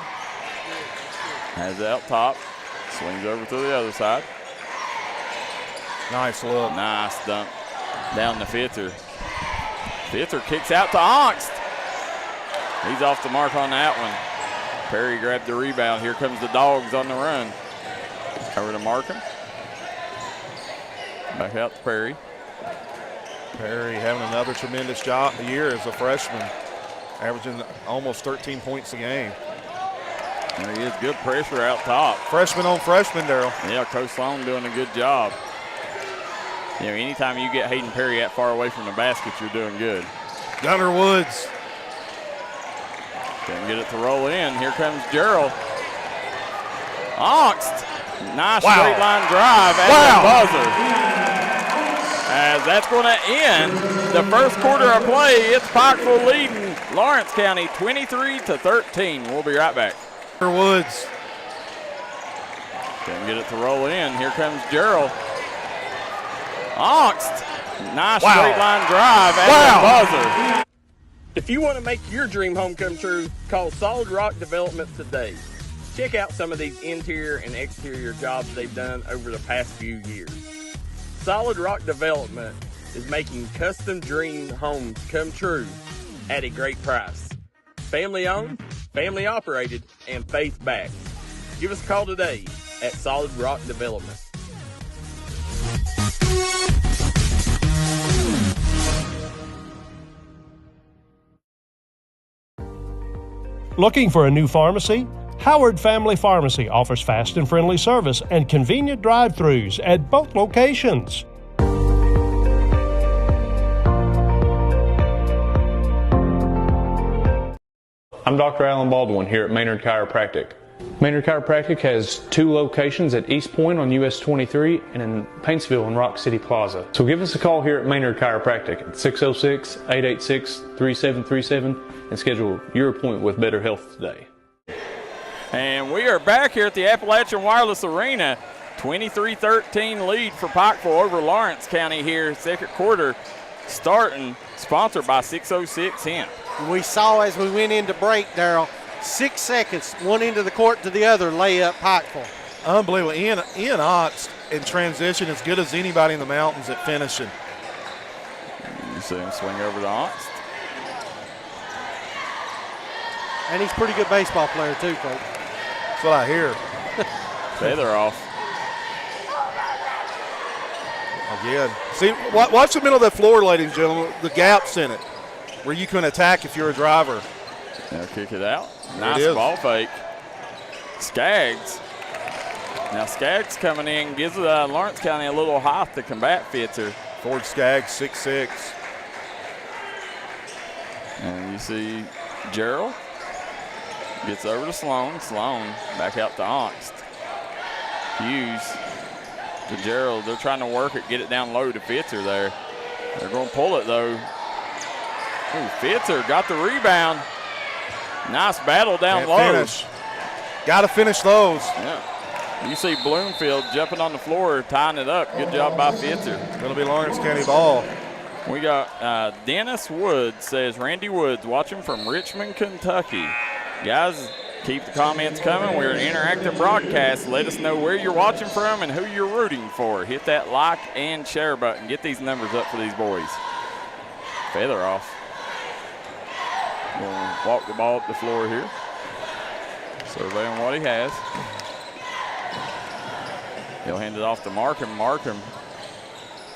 has it out top. Swings over to the other side. Nice look. Nice dump down to Fitzer. Fitzer kicks out to Onyx. He's off the mark on that one. Perry grabbed the rebound. Here comes the Dogs on the run. Over to Markham. Back out to Perry. Perry having another tremendous year as a freshman, averaging almost 13 points a game. There he is, good pressure out top. Freshman on freshman, Daryl. Yeah, Coach Sloan doing a good job. You know, anytime you get Hayden Perry that far away from the basket, you're doing good. Gunnar Woods. Couldn't get it to roll in. Here comes Gerald. Onyx. Nice straight line drive at the buzzer. As that's going to end the first quarter of play. It's Pikeville leading Lawrence County 23-13. We'll be right back. Woods. Couldn't get it to roll in. Here comes Gerald. Onyx. Nice straight line drive at the buzzer. If you want to make your dream home come true, call Solid Rock Development today. Check out some of these interior and exterior jobs they've done over the past few years. Solid Rock Development is making custom dream homes come true at a great price. Family owned, family operated, and faith backed. Give us a call today at Solid Rock Development. Looking for a new pharmacy? Howard Family Pharmacy offers fast and friendly service and convenient drive-thrus at both locations. I'm Dr. Alan Baldwin here at Maynard Chiropractic. Maynard Chiropractic has 2 locations at East Point on US 23 and in Paintsville and Rock City Plaza. So give us a call here at Maynard Chiropractic at 606-886-3737 and schedule your appointment with Better Health today. And we are back here at the Appalachian Wireless Arena. 23-13 lead for Pikeville over Lawrence County here, second quarter starting, sponsored by 606 Hemp. We saw as we went into break, Darryl, 6 seconds, one end of the court to the other, layup Pikeville. Unbelievable. Ian Oxt in transition as good as anybody in the mountains at finishing. You see him swing over to Oxt. And he's a pretty good baseball player too, Coach. That's what I hear. Feather off. Again. See, watch the middle of that floor, ladies and gentlemen, the gaps in it, where you can attack if you're a driver. Now kick it out. Nice ball fake. Skaggs. Now Skaggs coming in, gives Lawrence County a little height to combat Fitzer. Ford Skaggs, 6'6". And you see Gerald gets over to Sloan. Sloan back out to Oxt. Hughes to Gerald. They're trying to work it, get it down low to Fitzer there. They're going to pull it though. Ooh, Fitzer got the rebound. Nice battle down low. Finish. Got to finish those. Yeah. You see Bloomfield jumping on the floor, tying it up. Good job by Fitzer. It's going to be Lawrence County ball. We got Dennis Woods, says Randy Woods, watching from Richmond, Kentucky. Guys, keep the comments coming. We're an interactive broadcast. Let us know where you're watching from and who you're rooting for. Hit that like and share button. Get these numbers up for these boys. Feather off. Going to walk the ball up the floor here. Surveying what he has. He'll hand it off to Markham. Markham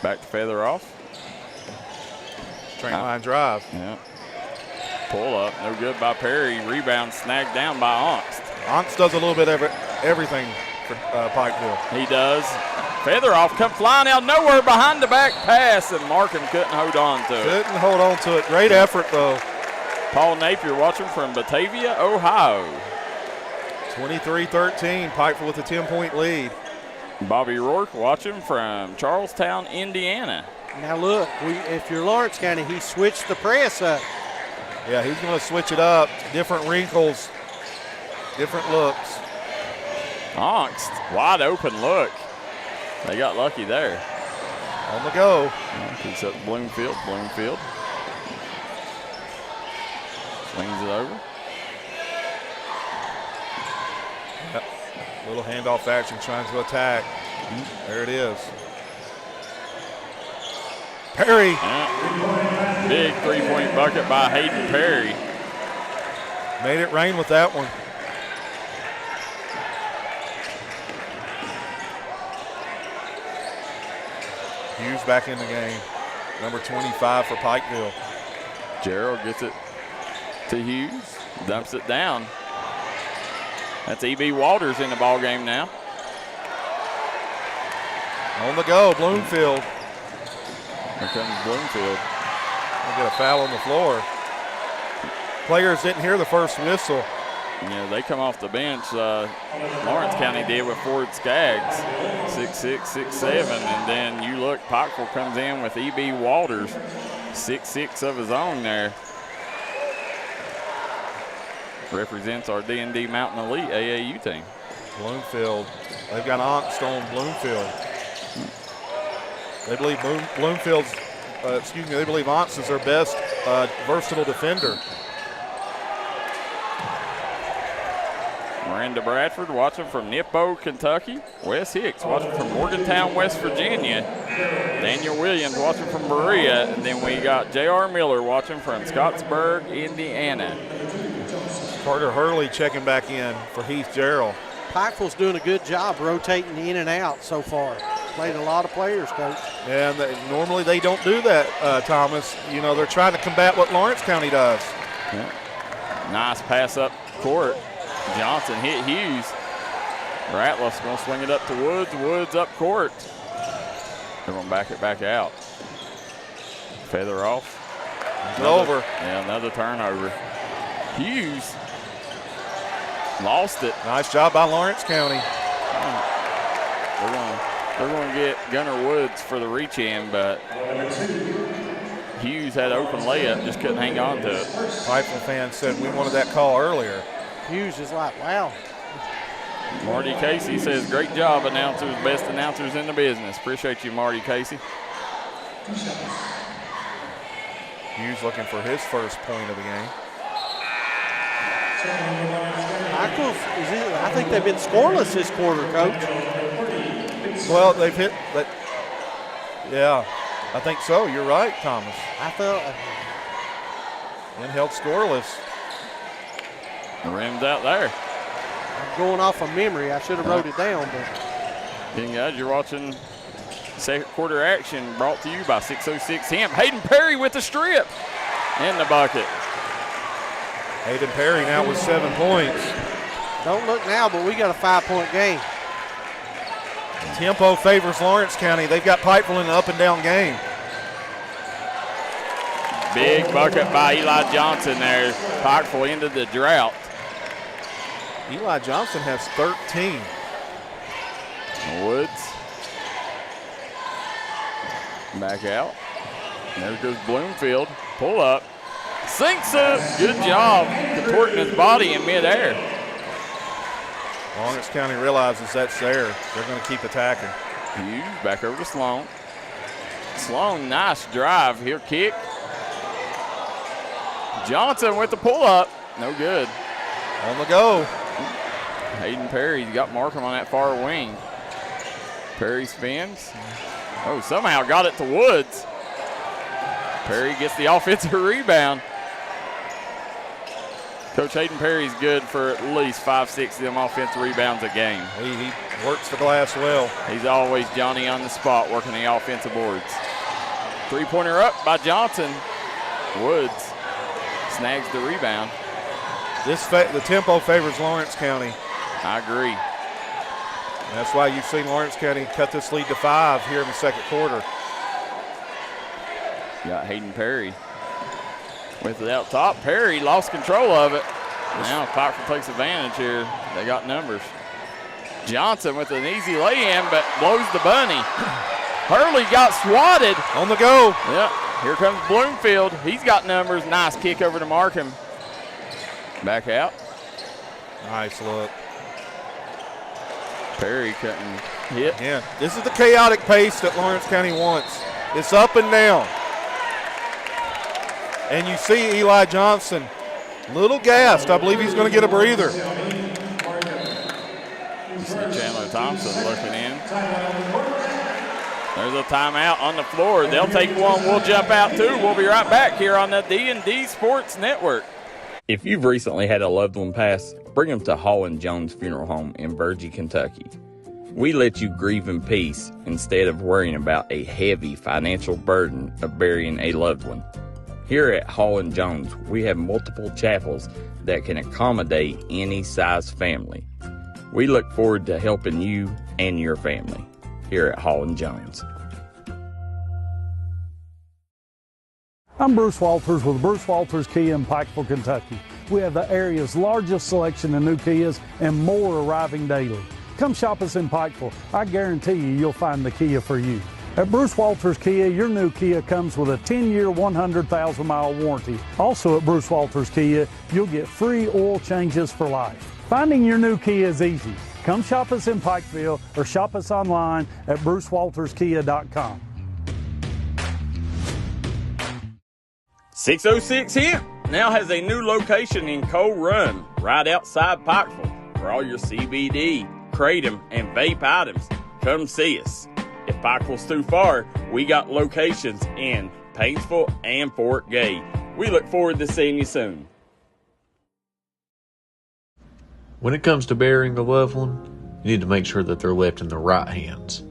back to Feather off. Train line drive. Yeah. Pull up, no good by Perry. Rebound snagged down by Oxt. Oxt does a little bit of everything for Pikeville. He does. Feather off, come flying out nowhere behind the back pass, and Markham couldn't hold on to it. Couldn't hold on to it. Great effort, though. Paul Napier watching from Batavia, Ohio. 23-13, Pikeville with a 10-point lead. Bobby Rourke watching from Charlestown, Indiana. Now look, if you're Lawrence County, he switched the press up. Yeah, he's going to switch it up. Different wrinkles, different looks. Oxt, wide open look. They got lucky there. On the go. Picks up Bloomfield. Bloomfield swings it over. Yep. Little handoff action trying to attack. There it is. Perry. Yeah. Big three-point bucket by Hayden Perry. Made it rain with that one. Hughes back in the game. Number 25 for Pikeville. Gerald gets it to Hughes. Dumps it down. That's E.B. Walters in the ball game now. On the go, Bloomfield. Here comes Bloomfield. We'll get a foul on the floor. Players didn't hear the first whistle. Yeah, they come off the bench. Lawrence County did with Ford Skaggs, 6'6", 6'7", and then you look, Pikeville comes in with E.B. Walters, 6'6" of his own there. Represents our D&D Mountain Elite AAU team. Bloomfield, they've got Oxt on Bloomfield. They believe Bloomfield's, they believe Oxt is their best versatile defender. Miranda Bradford watching from Nippo, Kentucky. Wes Hicks watching from Morgantown, West Virginia. Daniel Williams watching from Berea. And then we got J.R. Miller watching from Scottsburg, Indiana. Carter Hurley checking back in for Heath Gerald. Pikeville's doing a good job rotating in and out so far. Played a lot of players, Coach. And normally they don't do that, Thomas. You know, they're trying to combat what Lawrence County does. Yeah. Nice pass up court. Johnson hit Hughes. Ratliff's going to swing it up to Woods. Woods up court. They're going to back it back out. Feather off. Over. Yeah, another turnover. Hughes lost it. Nice job by Lawrence County. They're going to get Gunnar Woods for the reach in, but Hughes had an open layup, just couldn't hang on to it. Pikeville fans said we wanted that call earlier. Hughes is like, wow. Marty Casey says, great job, announcers, best announcers in the business. Appreciate you, Marty Casey. Hughes looking for his first point of the game. I think they've been scoreless this quarter, Coach. Well, they've hit, but yeah, I think so. You're right, Thomas. I felt and held scoreless. The rim's out there. I'm going off of memory. I should have wrote it down, but. Being guys, you're watching second quarter action brought to you by 606 Hemp. Hayden Perry with the strip and the bucket. Hayden Perry now with 7 points. Don't look now, but we got a 5-point game. Tempo favors Lawrence County. They've got Pikeville in an up-and-down game. Big bucket by Eli Johnson there. Pikeville ended the drought. Eli Johnson has 13. Woods. Back out. There goes Bloomfield. Pull up. Sinks it. Good job contorting his body in midair. Lawrence County realizes that's there. They're going to keep attacking. Hughes back over to Sloan. Sloan, nice drive. He'll kick. Johnson with the pull-up. No good. On the go. Hayden Perry's got Markham on that far wing. Perry spins. Oh, somehow got it to Woods. Perry gets the offensive rebound. Coach Hayden Perry's good for at least 5-6 of them offensive rebounds a game. He works the glass well. He's always Johnny on the spot working the offensive boards. Three-pointer up by Johnson. Woods snags the rebound. The tempo favors Lawrence County. I agree. That's why you've seen Lawrence County cut this lead to 5 here in the second quarter. Got Hayden Perry with it out top. Perry lost control of it. Now Pikeville takes advantage here. They got numbers. Johnson with an easy lay-in, but blows the bunny. Hurley got swatted. On the go. Yep. Here comes Bloomfield. He's got numbers. Nice kick over to Markham. Back out. Nice look. Perry couldn't hit. Yeah, this is the chaotic pace that Lawrence County wants. It's up and down. And you see Eli Johnson, little gassed. I believe he's going to get a breather. You see Chandler Thompson looking in. There's a timeout on the floor. They'll take one. We'll jump out too. We'll be right back here on the D&D Sports Network. If you've recently had a loved one pass, bring them to Hall & Jones Funeral Home in Virgie, Kentucky. We let you grieve in peace instead of worrying about a heavy financial burden of burying a loved one. Here at Hall & Jones, we have multiple chapels that can accommodate any size family. We look forward to helping you and your family here at Hall & Jones. I'm Bruce Walters with Bruce Walters Kia in Pikeville, Kentucky. We have the area's largest selection of new Kias and more arriving daily. Come shop us in Pikeville. I guarantee you'll find the Kia for you. At Bruce Walters Kia, your new Kia comes with a 10-year, 100,000-mile warranty. Also at Bruce Walters Kia, you'll get free oil changes for life. Finding your new Kia is easy. Come shop us in Pikeville or shop us online at brucewalterskia.com. 606 Hemp now has a new location in Coal Run, right outside Pikeville. For all your CBD, kratom, and vape items, come see us. If Pikeville's too far, we got locations in Painesville and Fort Gay. We look forward to seeing you soon. When it comes to burying a loved one, you need to make sure that they're left in the right hands.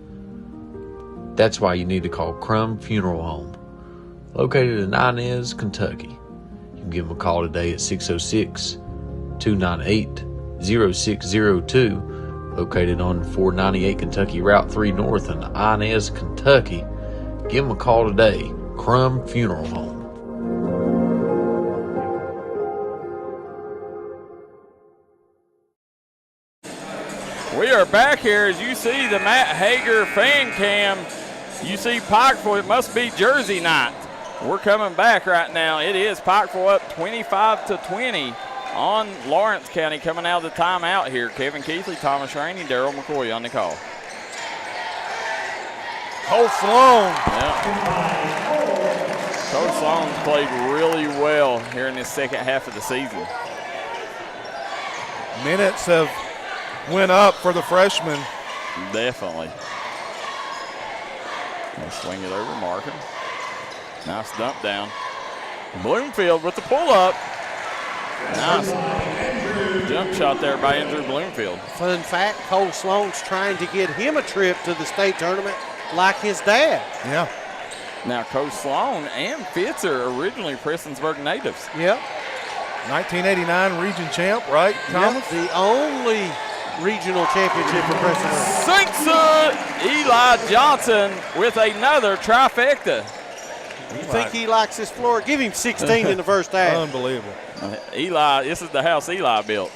That's why you need to call Crum Funeral Home, located in Inez, Kentucky. You can give them a call today at 606-298-0602, located on 498 Kentucky Route 3 North in Inez, Kentucky. Give them a call today, Crum Funeral Home. We are back here as you see the Matt Hager fan cam. You see Pikeville, it must be Jersey night. We're coming back right now. It is Pikeville up 25-20 on Lawrence County coming out of the timeout here. Kevin Keithley, Thomas Rainey, Daryl McCoy on the call. Cole Sloan. Yeah. Coach Sloan's played really well here in this second half of the season. Minutes have went up for the freshman. Definitely. They swing it over, Markham. Nice dump down. Bloomfield with the pull-up. Nice jump shot there by Andrew Bloomfield. Fun fact, Cole Sloan's trying to get him a trip to the state tournament like his dad. Yeah. Now, Coach Sloan and Fitz are originally Prestonsburg natives. Yep. 1989 region champ, right, Thomas? Yep, the only regional championship for Prestonsburg. Sinks it! Eli Johnson with another trifecta. You think he likes his floor? Give him 16 in the first half. Unbelievable. Eli, this is the house Eli built.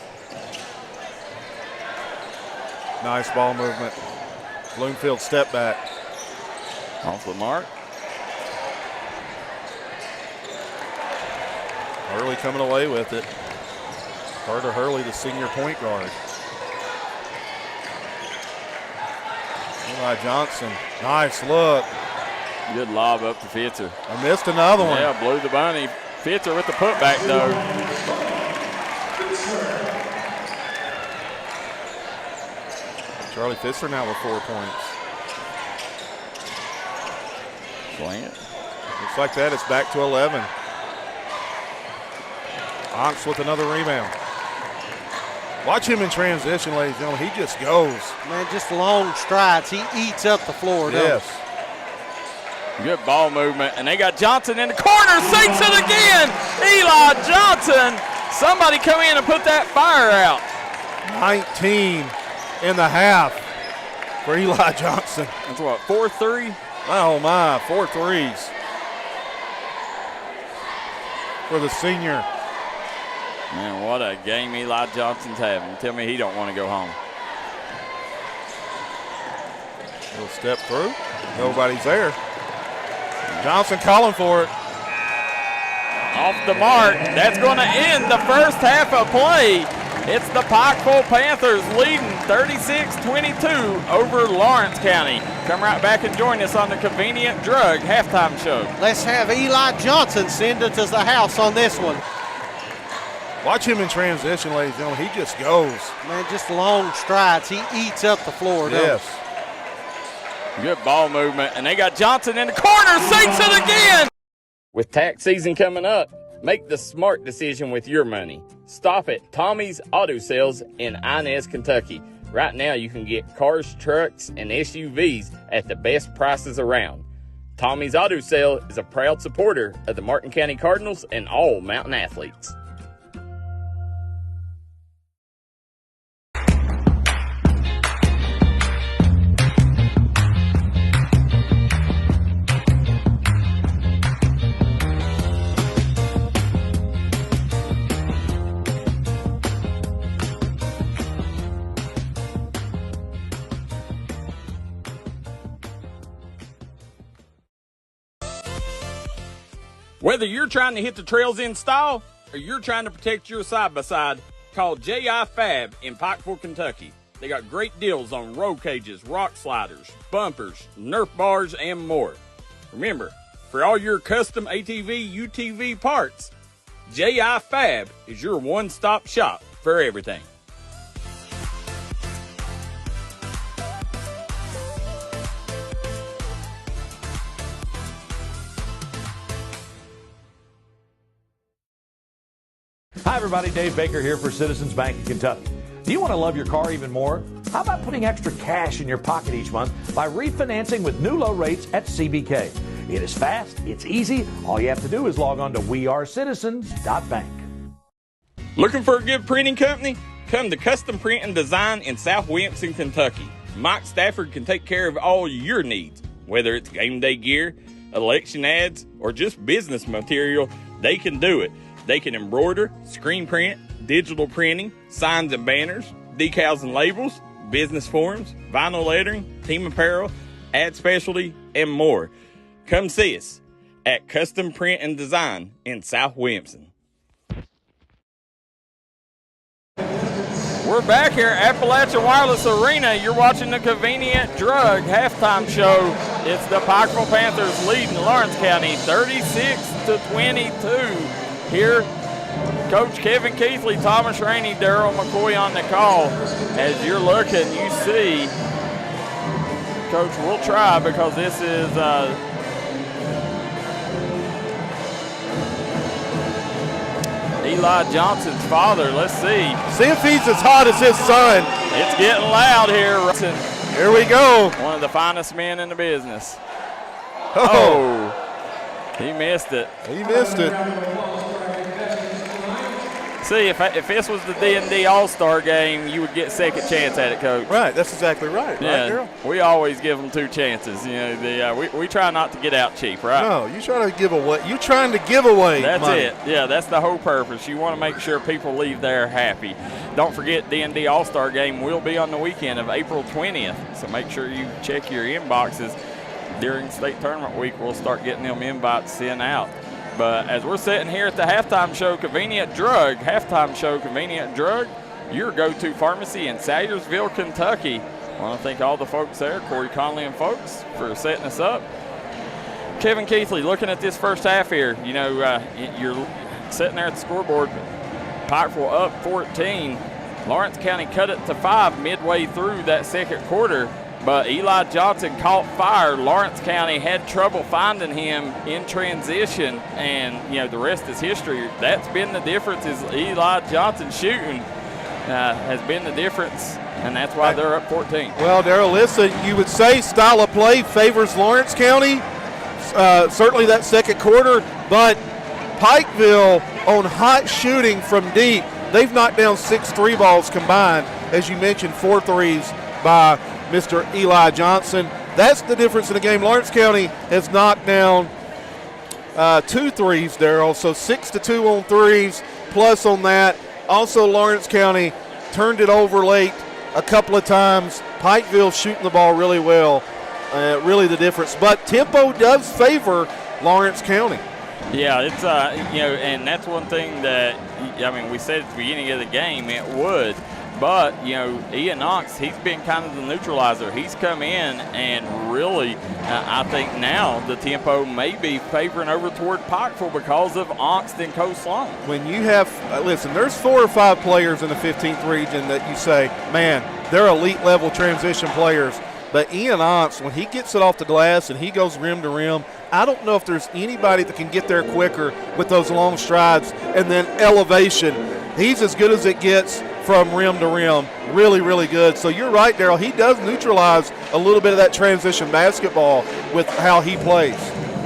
Nice ball movement. Bloomfield step back. Off the mark. Hurley coming away with it. Carter Hurley, the senior point guard. Eli Johnson, nice look. Good lob up to Fitzer. I missed another one. Yeah, blew the bunny. Fitzer with the putback, though. Charlie Fitzer now with 4 points. Swing it. Looks like that. It's back to 11. Onks with another rebound. Watch him in transition, ladies and gentlemen. He just goes. Man, just long strides. He eats up the floor, yes. Good ball movement, and they got Johnson in the corner. Sinks it again. Eli Johnson. Somebody come in and put that fire out. 19 in the half for Eli Johnson. That's what, 4-3? Oh, my, 4 threes for the senior. Man, what a game Eli Johnson's having. Tell me he don't want to go home. Little step through. Nobody's there. Johnson calling for it. Off the mark. That's going to end the first half of play. It's the Pikeville Panthers leading 36-22 over Lawrence County. Come right back and join us on the Convenient Drug halftime show. Let's have Eli Johnson send it to the house on this one. Watch him in transition, ladies and gentlemen. He just goes. Man, just long strides. He eats up the floor. Yes. Good ball movement, and they got Johnson in the corner. Sinks it again. With tax season coming up, make the smart decision with your money. Stop at Tommy's Auto Sales in Inez, Kentucky. Right now, you can get cars, trucks, and SUVs at the best prices around. Tommy's Auto Sale is a proud supporter of the Martin County Cardinals and all Mountain athletes. Whether you're trying to hit the trails in style or you're trying to protect your side-by-side, call J.I. Fab in Pikeville, Kentucky. They got great deals on roll cages, rock sliders, bumpers, Nerf bars, and more. Remember, For all your custom ATV, UTV parts, J.I. Fab is your one-stop shop for everything. Hi everybody, Dave Baker here for Citizens Bank in Kentucky. Do you want to love your car even more? How about putting extra cash in your pocket each month by refinancing with new low rates at CBK? It is fast, it's easy. All you have to do is log on to wearecitizens.bank. Looking for a good printing company? Come to Custom Print and Design in South Williamson, Kentucky. Mike Stafford can take care of all your needs. Whether it's game day gear, election ads, or just business material, they can do it. They can embroider, screen print, digital printing, signs and banners, decals and labels, business forms, vinyl lettering, team apparel, ad specialty, and more. Come see us at Custom Print and Design in South Williamson. We're back here at Appalachian Wireless Arena. You're watching the Convenient Drug halftime show. It's the Pikeville Panthers leading Lawrence County 36-22. Here, Coach Kevin Keithley, Thomas Rainey, Daryl McCoy on the call. As you're looking, you see, Coach, we'll try because this is Eli Johnson's father. Let's see. See if he's as hot as his son. It's getting loud here. Here we go. One of the finest men in the business. Oh, he missed it. He missed it. See, if this was the D&D All-Star game, you would get second chance at it, Coach. Right, that's exactly right. Yeah, right, girl? We always give them two chances. You know, we try not to get out cheap, right? No, you trying to give away. You trying to give away That's money. it. Yeah, that's the whole purpose. You want to make sure people leave there happy. Don't forget, D&D All-Star game will be on the weekend of April 20th, so make sure you check your inboxes. During state tournament week, we'll start getting them invites sent out. But as we're sitting here at the halftime show, Convenient Drug, your go-to pharmacy in Salyersville, Kentucky. I want to thank all the folks there, Corey Conley and folks, for setting us up. Kevin Keithley, looking at this first half here, you know, you're sitting there at the scoreboard, Pikeville up 14. Lawrence County cut it to 5 midway through that second quarter. But Eli Johnson caught fire. Lawrence County had trouble finding him in transition, and, you know, the rest is history. That's been the difference, is Eli Johnson shooting has been the difference, and that's why they're up 14. Well, Darryl, listen, you would say style of play favors Lawrence County, certainly that second quarter, but Pikeville on hot shooting from deep, they've knocked down 6 3 balls combined. As you mentioned, 4 threes by Mr. Eli Johnson. That's the difference in the game. Lawrence County has knocked down 2 threes, Darryl, so 6-2 on threes, plus on that. Also, Lawrence County turned it over late a couple of times. Pikeville shooting the ball really well, really the difference. But tempo does favor Lawrence County. Yeah, it's, you know, and that's one thing that, I mean, we said at the beginning of the game it would. But, you know, Ian Knox, he's been kind of the neutralizer. He's come in and really, I think now the tempo may be favoring over toward Pikeville because of Oxt and Coastline. When you have, listen, there's 4 or 5 players in the 15th region that you say, man, they're elite level transition players. But Ian Oxt, when he gets it off the glass and he goes rim to rim, I don't know if there's anybody that can get there quicker with those long strides and then elevation. He's as good as it gets from rim to rim. Really, really good. So you're right, Darryl. He does neutralize a little bit of that transition basketball with how he plays.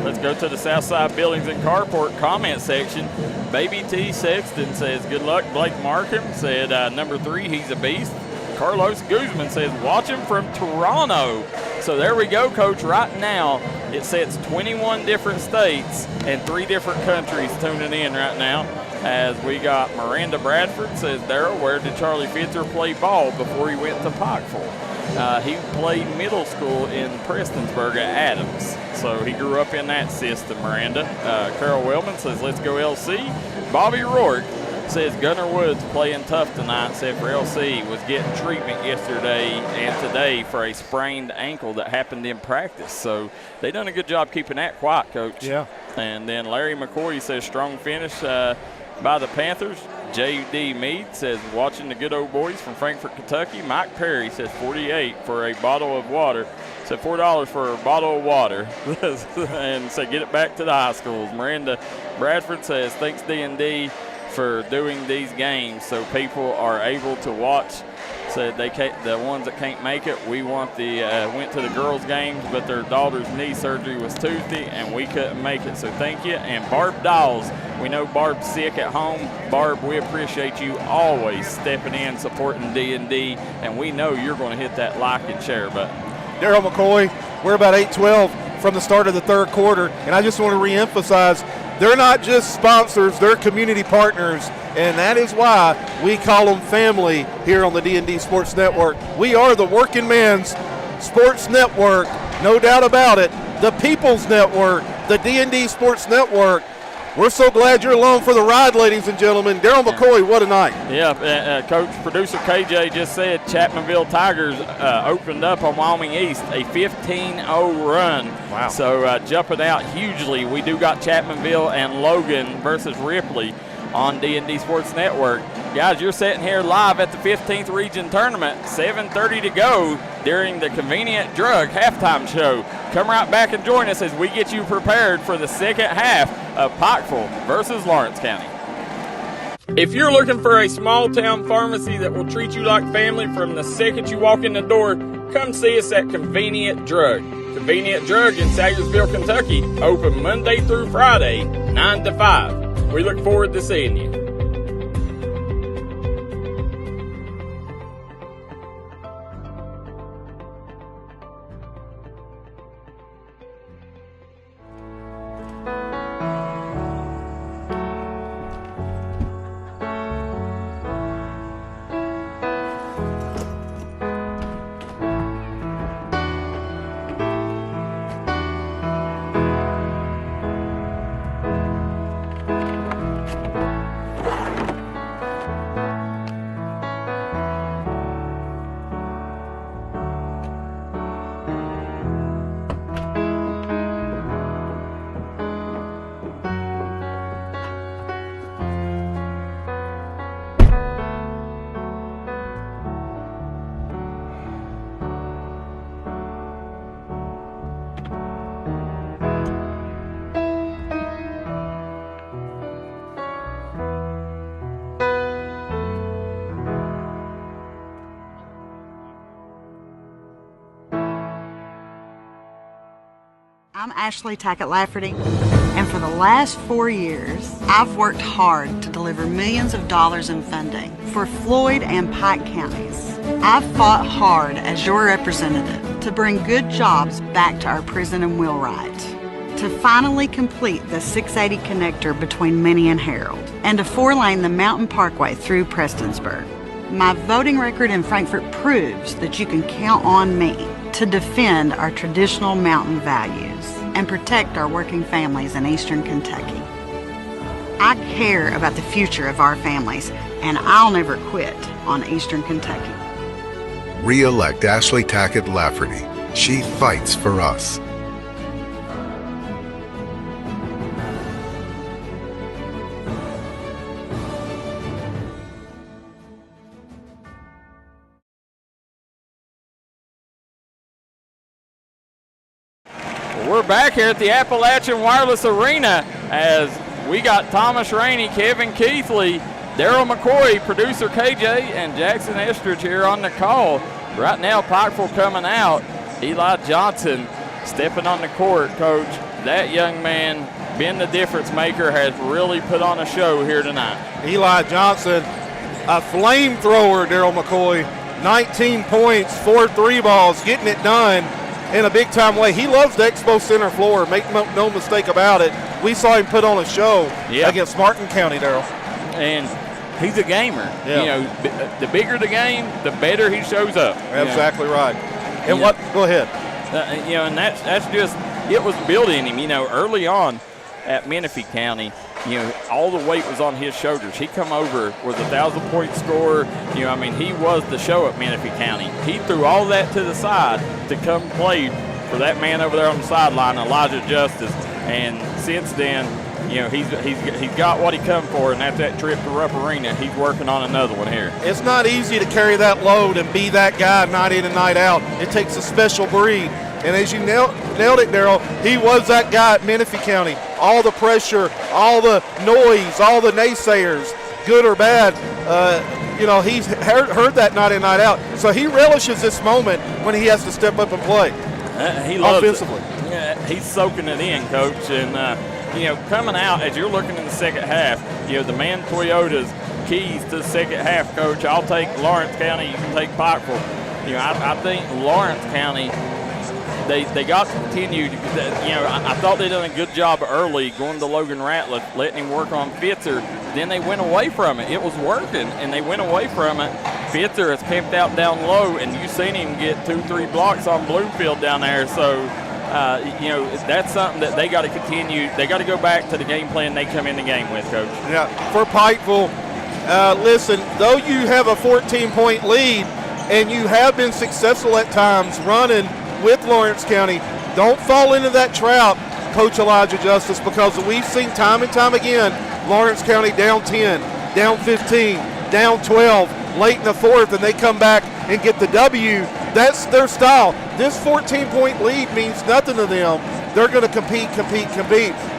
Let's go to the Southside Buildings and Carport comment section. Baby T. Sexton says, good luck. Blake Markham said, number 3, he's a beast. Carlos Guzman says, watch him from Toronto. So there we go, Coach. Right now, it sets 21 different states and 3 different countries tuning in right now. As we got Miranda Bradford says, Darryl, where did Charlie Fitzer play ball before he went to Pikeville? He played middle school in Prestonsburg at Adams. So he grew up in that system, Miranda. Carol Wellman says, let's go LC. Bobby Rourke says Gunnar Woods playing tough tonight. Said for LC was getting treatment yesterday and today for a sprained ankle that happened in practice. So they done a good job keeping that quiet, Coach. Yeah. And then Larry McCoy says strong finish by the Panthers. J.D. Meade says watching the good old boys from Frankfort, Kentucky. Mike Perry says 48 for a bottle of water. Said $4 for a bottle of water. And said get it back to the high schools. Miranda Bradford says thanks D&D for doing these games so people are able to watch. Said they can't, the ones that can't make it, we want the went to the girls' games, but their daughter's knee surgery was Tuesday, and we couldn't make it. So thank you. And Barb Dawes, we know Barb's sick at home. Barb, we appreciate you always stepping in, supporting D&D, and we know you're going to hit that like and share button. Daryl McCoy, we're about 8-12 from the start of the third quarter, and I just want to reemphasize, they're not just sponsors, they're community partners, and that is why we call them family here on the D&D Sports Network. We are the working man's sports network, no doubt about it, the people's network, the D&D Sports Network. We're so glad you're along for the ride, ladies and gentlemen. Daryl McCoy, what a night. Yeah, Coach, producer KJ just said Chapmanville Tigers opened up on Wyoming East, a 15-0 run. Wow. So jumping out hugely. We do got Chapmanville and Logan versus Ripley on D&D Sports Network. Guys, you're sitting here live at the 15th Region Tournament, 7:30 to go during the Convenient Drug halftime show. Come right back and join us as we get you prepared for the second half of Pikeville versus Lawrence County. If you're looking for a small town pharmacy that will treat you like family from the second you walk in the door, come see us at Convenient Drug. Convenient Drug in Sayersville, Kentucky, open Monday through Friday, 9 to 5. We look forward to seeing you. I'm Ashley Tackett Lafferty, and for the last 4 years, I've worked hard to deliver millions of dollars in funding for Floyd and Pike counties. I've fought hard as your representative to bring good jobs back to our prison and Wheelwright, to finally complete the 680 connector between Minnie and Harold, and to 4-lane the Mountain Parkway through Prestonsburg. My voting record in Frankfort proves that you can count on me to defend our traditional mountain values and protect our working families in Eastern Kentucky. I care about the future of our families, and I'll never quit on Eastern Kentucky. Re-elect Ashley Tackett Lafferty. She fights for us. We're back here at the Appalachian Wireless Arena as we got Thomas Rainey, Kevin Keithley, Daryl McCoy, producer KJ, and Jackson Estridge here on the call. Right now, Pikeville coming out. Eli Johnson stepping on the court, Coach. That young man, being the difference maker, has really put on a show here tonight. Eli Johnson, a flamethrower, Daryl McCoy. 19 points, 4 3-balls, getting it done in a big-time way. He loves the Expo Center floor. Make no mistake about it. We saw him put on a show against Martin County, Daryl. And he's a gamer. Yeah. You know, the bigger the game, the better he shows up. Exactly right. And what? Go ahead. You know, and that's just, it was built in him. You know, early on at Menifee County, all the weight was on his shoulders. He come over, was a 1,000-point scorer. He was the show at Menifee County. He threw all that to the side to come play for that man over there on the sideline, Elijah Justice. And since then, he's got what he come for, and that's that trip to Rupp Arena. He's working on another one here. It's not easy to carry that load and be that guy night in and night out. It takes a special breed. And as you nailed it, Darryl, he was that guy at Menifee County. All the pressure, all the noise, all the naysayers, good or bad, he's heard that night in, night out. So he relishes this moment when he has to step up and play. He loves offensively. It. Yeah, he's soaking it in, Coach. And, coming out, as you're looking in the second half, the Man Toyota's keys to the second half, Coach. I'll take Lawrence County. You can take Pikeville. I think Lawrence County, they got to continue. I thought they done a good job early going to Logan Ratliff, letting him work on Fitzer. Then they went away from it. It was working, and they went away from it. Fitzer has camped out down low, and you've seen him get 2-3 blocks on Bloomfield down there. So, that's something that they got to continue. They got to go back to the game plan they come in the game with, Coach. Yeah, for Pikeville, listen, though you have a 14-point lead and you have been successful at times running with Lawrence County, don't fall into that trap, Coach Elijah Justice, because we've seen time and time again Lawrence County down 10, down 15, down 12, late in the fourth, and they come back and get the W. That's their style. This 14-point lead means nothing to them. They're going to compete.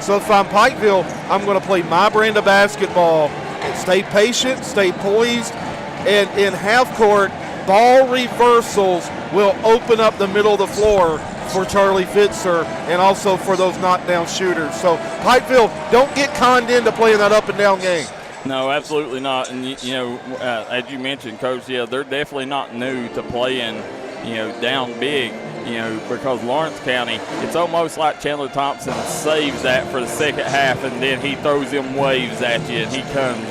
So if I'm Pikeville, I'm going to play my brand of basketball and stay patient, stay poised, and in half court, ball reversals will open up the middle of the floor for Charlie Fitzer and also for those knockdown shooters. So Pikeville, don't get conned into playing that up and down game. No, absolutely not. And, as you mentioned, Coach, they're definitely not new to playing, down big, because Lawrence County, it's almost like Chandler Thompson saves that for the second half, and then he throws them waves at you, and he comes,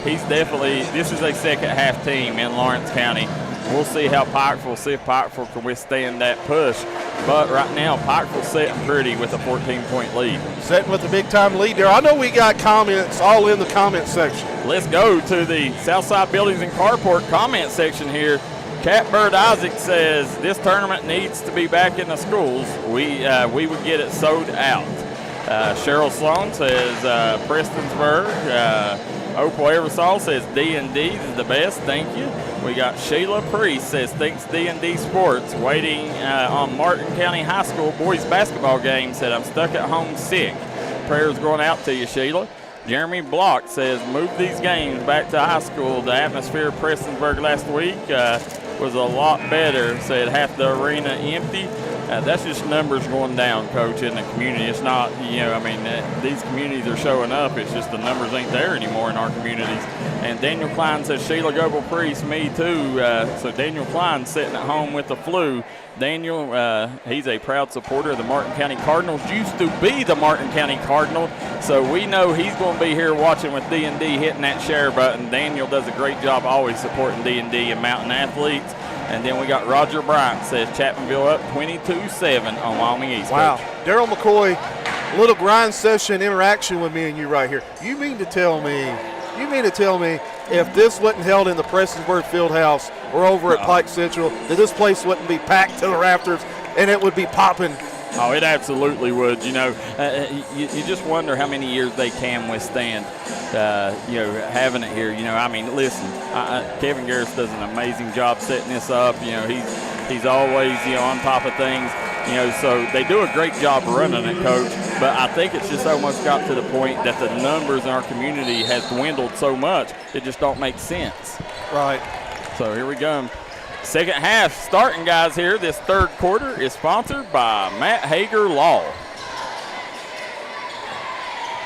this is a second half team in Lawrence County. We'll see how Pikeville can withstand that push. But right now, Pikeville's sitting pretty with a 14-point lead. Sitting with a big-time lead there. I know we got comments all in the comment section. Let's go to the Southside Buildings and Carport comment section here. Catbird Isaac says, this tournament needs to be back in the schools. We would get it sold out. Cheryl Sloan says, Prestonsburg. Opal Eversol says D&D is the best, thank you. We got Sheila Priest says thanks D&D Sports. Waiting on Martin County High School boys basketball game, said I'm stuck at home sick. Prayers going out to you, Sheila. Jeremy Block says move these games back to high school. The atmosphere of Prestonsburg last week was a lot better, said half the arena empty. That's just numbers going down, Coach, in the community. It's not, these communities are showing up. It's just the numbers ain't there anymore in our communities. And Daniel Klein says, Sheila Goebel Priest, me too. So Daniel Klein sitting at home with the flu. Daniel, he's a proud supporter of the Martin County Cardinals. Used to be the Martin County Cardinal, so we know he's going to be here watching with D&D, hitting that share button. Daniel does a great job always supporting D&D and Mountain Athletes. And then we got Roger Bryant says Chapmanville up 22-7 on Wyoming East. Wow. Darryl McCoy, a little grind session interaction with me and you right here. You mean to tell me if this wasn't held in the Prestonsburg Fieldhouse or over at Pike Central, that this place wouldn't be packed to the rafters and it would be popping? Oh, it absolutely would. You just wonder how many years they can withstand, having it here. Listen, Kevin Garris does an amazing job setting this up. He's always, on top of things. So they do a great job running it, Coach. But I think it's just almost got to the point that the numbers in our community has dwindled so much, it just don't make sense. Right. So here we go. Second half starting, guys, here. This third quarter is sponsored by Matt Hager Law.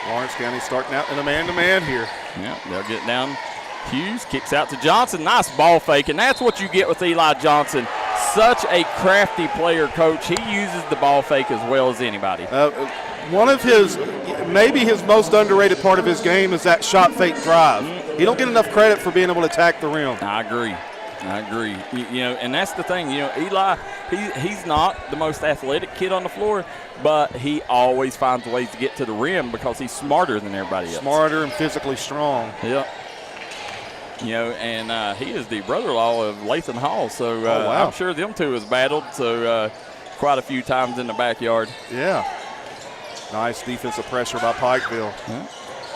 Lawrence County starting out in a man-to-man here. Yeah, they'll get down. Hughes kicks out to Johnson. Nice ball fake, and that's what you get with Eli Johnson. Such a crafty player, Coach. He uses the ball fake as well as anybody. One of maybe his most underrated part of his game is that shot fake drive. He don't get enough credit for being able to attack the rim. I agree. I agree. And that's the thing. Eli, he's not the most athletic kid on the floor, but he always finds ways to get to the rim because he's smarter than everybody else. Smarter and physically strong. Yep. And he is the brother-in-law of Lathan Hall, so wow. I'm sure them two has battled quite a few times in the backyard. Yeah. Nice defensive pressure by Pikeville. Yeah.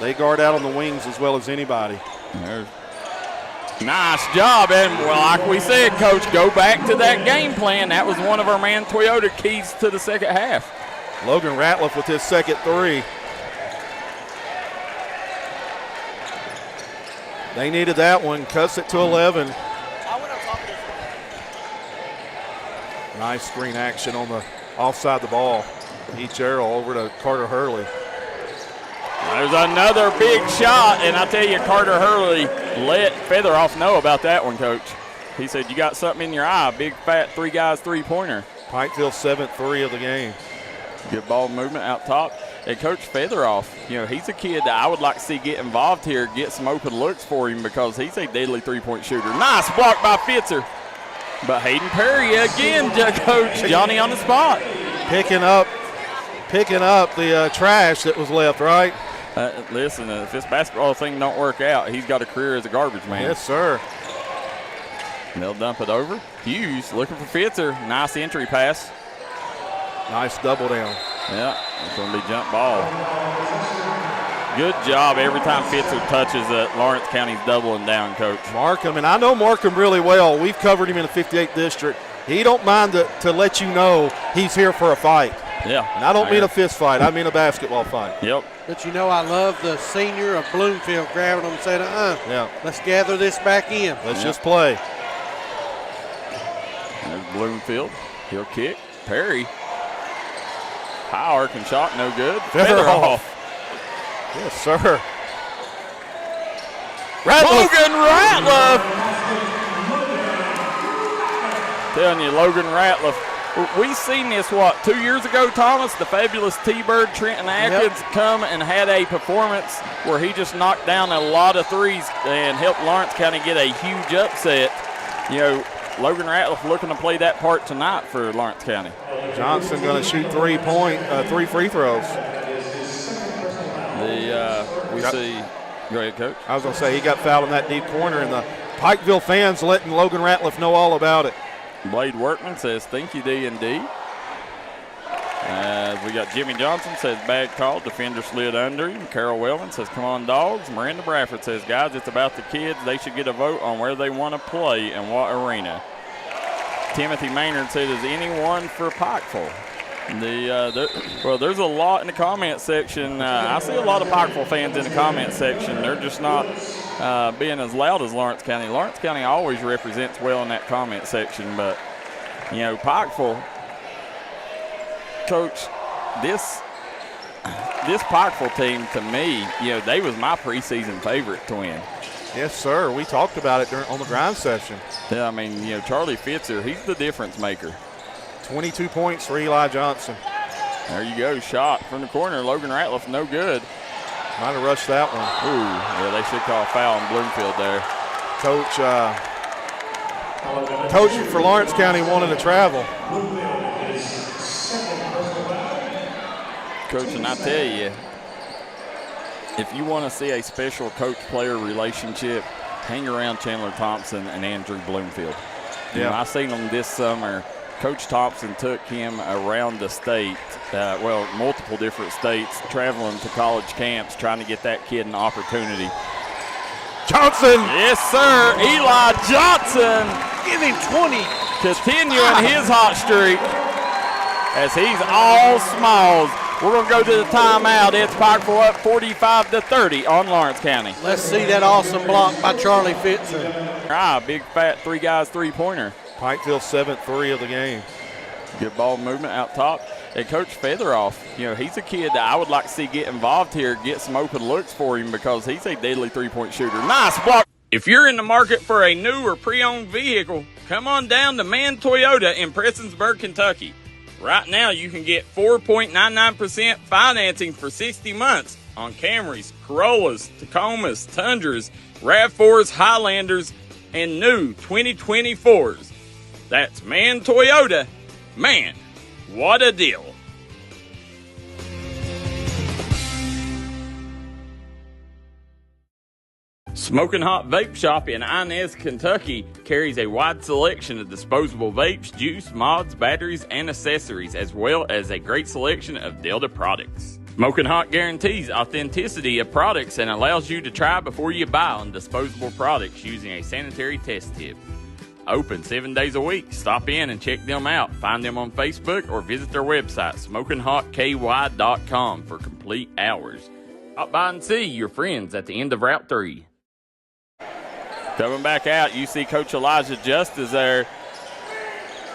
They guard out on the wings as well as anybody. Nice job, and like we said, Coach, go back to that game plan. That was one of our Man Toyota keys to the second half. Logan Ratliff with his second three. They needed that one, cuts it to 11. Nice screen action on the offside the ball. Gerald over to Carter Hurley. There's another big shot, and I tell you, Carter Hurley let Featheroff know about that one, Coach. He said, you got something in your eye, big, fat, three guys, three-pointer. Pikeville's 7th three of the game. Good ball movement out top. And Coach Featheroff, he's a kid that I would like to see get involved here, get some open looks for him because he's a deadly three-point shooter. Nice block by Fitzer. But Hayden Perry again, Coach. Johnny on the spot. Picking up the trash that was left, right? Listen, if this basketball thing don't work out, he's got a career as a garbage man. Yes, sir. And they'll dump it over. Hughes looking for Fitzer. Nice entry pass. Nice double down. Yeah, it's going to be jump ball. Good job every time Fitzer touches it. Lawrence County's doubling down, Coach. Markham, and I know Markham really well. We've covered him in the 58th district. He don't mind to let you know he's here for a fight. Yeah. And I don't mean a fist fight. I mean a basketball fight. Yep. But I love the senior of Bloomfield grabbing him and saying, yeah, let's gather this back in. Let's just play. There's Bloomfield. He'll kick. Perry. High arc and shot, no good. Featheroff. Yes, sir. Logan Ratliff. Telling you, Logan Ratliff. We seen this, 2 years ago, Thomas? The fabulous T-Bird Trenton Atkins come and had a performance where he just knocked down a lot of threes and helped Lawrence County get a huge upset. Logan Ratliff looking to play that part tonight for Lawrence County. Johnson going to shoot 3 free throws. Go ahead, Coach. I was going to say he got fouled in that deep corner, and the Pikeville fans letting Logan Ratliff know all about it. Blade Workman says, thank you, D&D. We got Jimmy Johnson says, bad call. Defender slid under him. Carol Wellman says, come on, dogs. Miranda Bradford says, guys, it's about the kids. They should get a vote on where they want to play and what arena. Timothy Maynard said, is anyone for Pikeville? There's a lot in the comment section. I see a lot of Pikeville fans in the comment section. They're just not being as loud as Lawrence County. Lawrence County always represents well in that comment section, but Pikeville, Coach, this Pikeville team to me, they was my preseason favorite to win. Yes, sir. We talked about it on the grind session. Yeah, Charlie Fitzer, he's the difference maker. 22 points for Eli Johnson. There you go. Shot from the corner. Logan Ratliff, no good. Might have rushed that one. Ooh, yeah, they should call a foul on Bloomfield there. Coach for Lawrence County wanted to travel. Coach, and I tell you, if you want to see a special coach-player relationship, hang around Chandler Thompson and Andrew Bloomfield. Yeah. I seen them this summer. Coach Thompson took him around the state, multiple different states, traveling to college camps, trying to get that kid an opportunity. Johnson! Yes, sir. Eli Johnson. Give him 20. Continuing his hot streak as he's all smalls. We're going to go to the timeout. It's Pikeville up 45-30 on Lawrence County. Let's see that awesome block by Charlie Fitzer. Big, fat, three guys, three-pointer. Pikeville's 7th three of the game. Good ball movement out top. And Coach Featheroff, he's a kid that I would like to see get involved here, get some open looks for him because he's a deadly three-point shooter. Nice block. If you're in the market for a new or pre-owned vehicle, come on down to Man Toyota in Prestonsburg, Kentucky. Right now, you can get 4.99% financing for 60 months on Camrys, Corollas, Tacomas, Tundras, RAV4s, Highlanders, and new 2024s. That's Man Toyota. Man, what a deal. Smoking Hot Vape Shop in Inez, Kentucky carries a wide selection of disposable vapes, juice, mods, batteries, and accessories, as well as a great selection of Delta products. Smoking Hot guarantees authenticity of products and allows you to try before you buy on disposable products using a sanitary test tip. Open 7 days a week. Stop in and check them out. Find them on Facebook or visit their website, SmokingHotKY.com, for complete hours. Stop by and see your friends at the end of Route 3. Coming back out, you see Coach Elijah Justice there.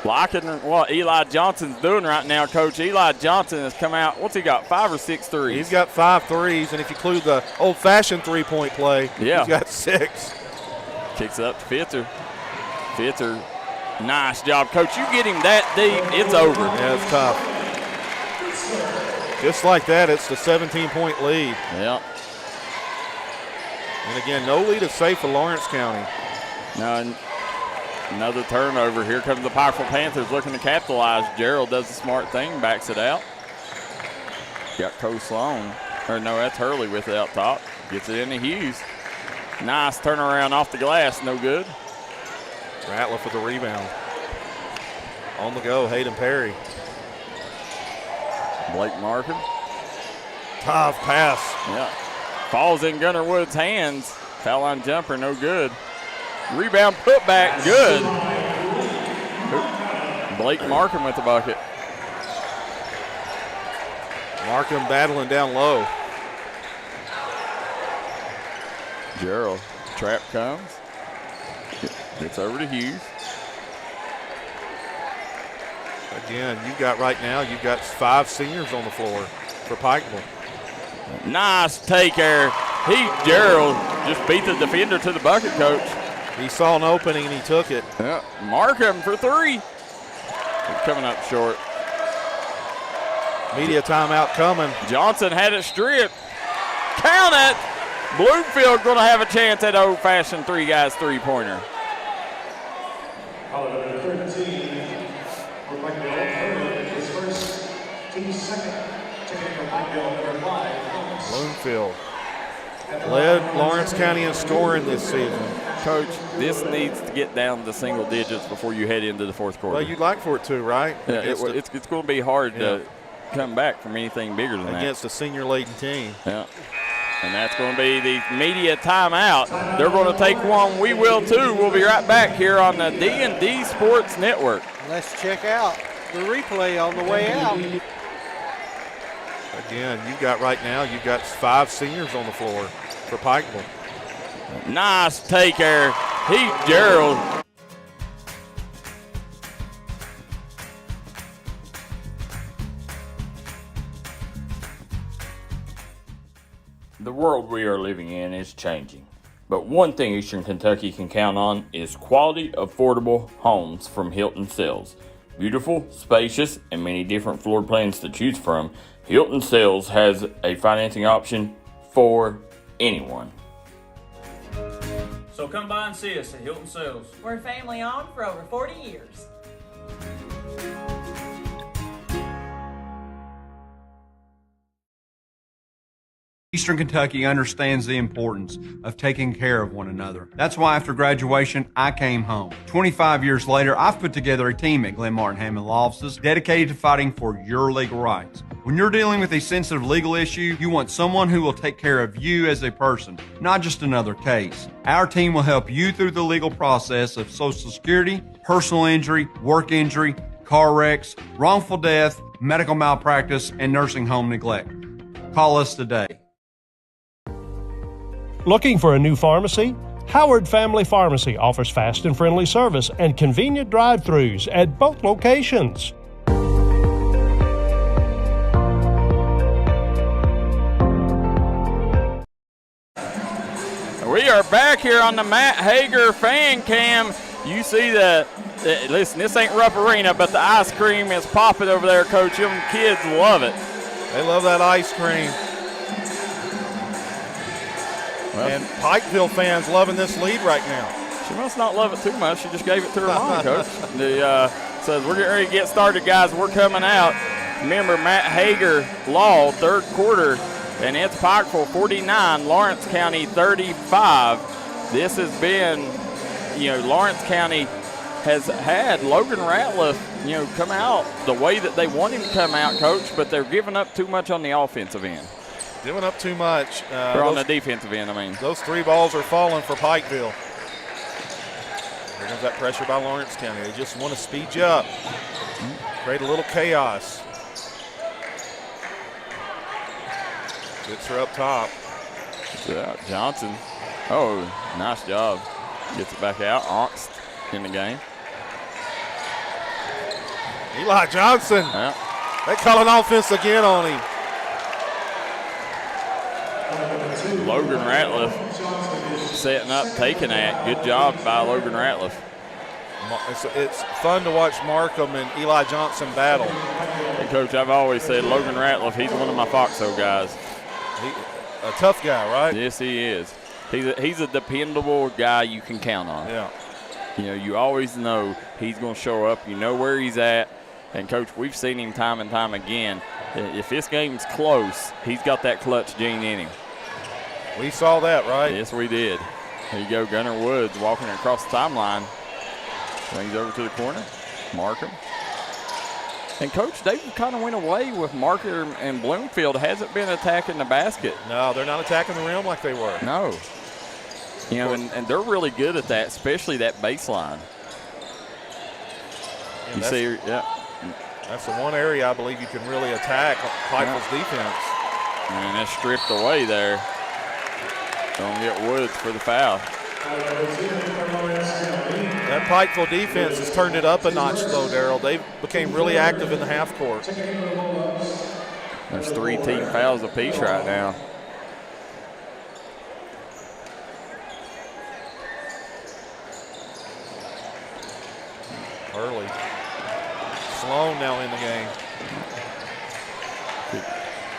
Liking what Eli Johnson's doing right now, Coach. Eli Johnson has come out, what's he got, 5 or 6 threes? He's got 5 threes, and if you include the old-fashioned three-point play, he's got 6. Kicks it up to Fitzer. Fitzer, nice job. Coach, you get him that deep, it's over. Yeah, it's tough. Just like that, it's the 17-point lead. Yeah. And again, no lead is safe for Lawrence County. No, another turnover. Here comes the Pikeville Panthers looking to capitalize. Gerald does the smart thing, backs it out. Got Cole Sloan. Or no, that's Hurley with it out top. Gets it into Hughes. Nice turnaround off the glass, no good. Rattler for the rebound. On the go, Hayden Perry. Blake Markham. Tough pass. Yeah. Falls in Gunnar Wood's hands. Foul line jumper, no good. Rebound putback, good. Blake Markham with the bucket. Markham battling down low. Gerald, trap comes. Gets over to Hughes. Again, you've got 5 seniors on the floor for Pikeville. Nice take there. Gerald just beat the defender to the bucket, Coach. He saw an opening and he took it. Yeah. Markham for 3. He's coming up short. Media timeout coming. Johnson had it stripped. Count it. Bloomfield going to have a chance at old-fashioned 3 guys three-pointer. Bloomfield led Lawrence County in scoring this season. Coach, this needs to get down to single digits before you head into the fourth quarter. Well, you'd like for it to, right? Yeah, it's going to be hard to come back from anything bigger than that. Against a senior-laden team. Yeah. And that's going to be the media timeout. They're going to take one. We will, too. We'll be right back here on the D&D Sports Network. Let's check out the replay on the way out. Again, you've got 5 seniors on the floor for Pikeville. Nice take there. Gerald. The world we are living in is changing. But one thing Eastern Kentucky can count on is quality, affordable homes from Hilton Sales. Beautiful, spacious, and many different floor plans to choose from, Hilton Sales has a financing option for anyone. So come by and see us at Hilton Sales. We're family owned for over 40 years. Eastern Kentucky understands the importance of taking care of one another. That's why after graduation, I came home. 25 years later, I've put together a team at Glen Martin Hammond Law Offices dedicated to fighting for your legal rights. When you're dealing with a sensitive legal issue, you want someone who will take care of you as a person, not just another case. Our team will help you through the legal process of Social Security, personal injury, work injury, car wrecks, wrongful death, medical malpractice, and nursing home neglect. Call us today. Looking for a new pharmacy? Howard Family Pharmacy offers fast and friendly service and convenient drive-thrus at both locations. We are back here on the Matt Hager fan cam. You see listen, this ain't Rupp Arena, but the ice cream is popping over there, Coach. Them kids love it. They love that ice cream. And Pikeville fans loving this lead right now. She must not love it too much. She just gave it to her mom, Coach. Says, we're getting ready to get started, guys. We're coming out. Remember, Matt Hager Law, third quarter, and it's Pikeville 49, Lawrence County 35. This has been, Lawrence County has had Logan Ratliff, come out the way that they want him to come out, Coach, but they're giving up too much on the offensive end. Giving up too much. Or on the defensive end, I mean. Those 3 balls are falling for Pikeville. There comes that pressure by Lawrence County. They just want to speed you up, create a little chaos. Gets her up top. Johnson. Oh, nice job. Gets it back out. Oxt in the game. Eli Johnson. Yeah. They call an offense again on him. Logan Ratliff setting up, taking that. Good job by Logan Ratliff. It's fun to watch Markham and Eli Johnson battle. And Coach, I've always said Logan Ratliff, he's one of my Foxhole guys. A tough guy, right? Yes, he is. He's a dependable guy you can count on. Yeah. You always know he's going to show up. You know where he's at. And, Coach, we've seen him time and time again. If this game's close, he's got that clutch gene in him. We saw that, right? Yes, we did. There you go, Gunnar Woods walking across the timeline. Swings over to the corner. Markham. And, Coach, they kind of went away with Markham and Bloomfield. Hasn't been attacking the basket. No, they're not attacking the rim like they were. No. And they're really good at that, especially that baseline. And you see, yeah. That's the one area I believe you can really attack Pikeville's defense. And that's stripped away there. Don't get Woods for the foul. That Pikeville defense has turned it up a notch, though, Darryl. They became really active in the half court. There's 3 team fouls apiece right now. Early. Sloan now in the game.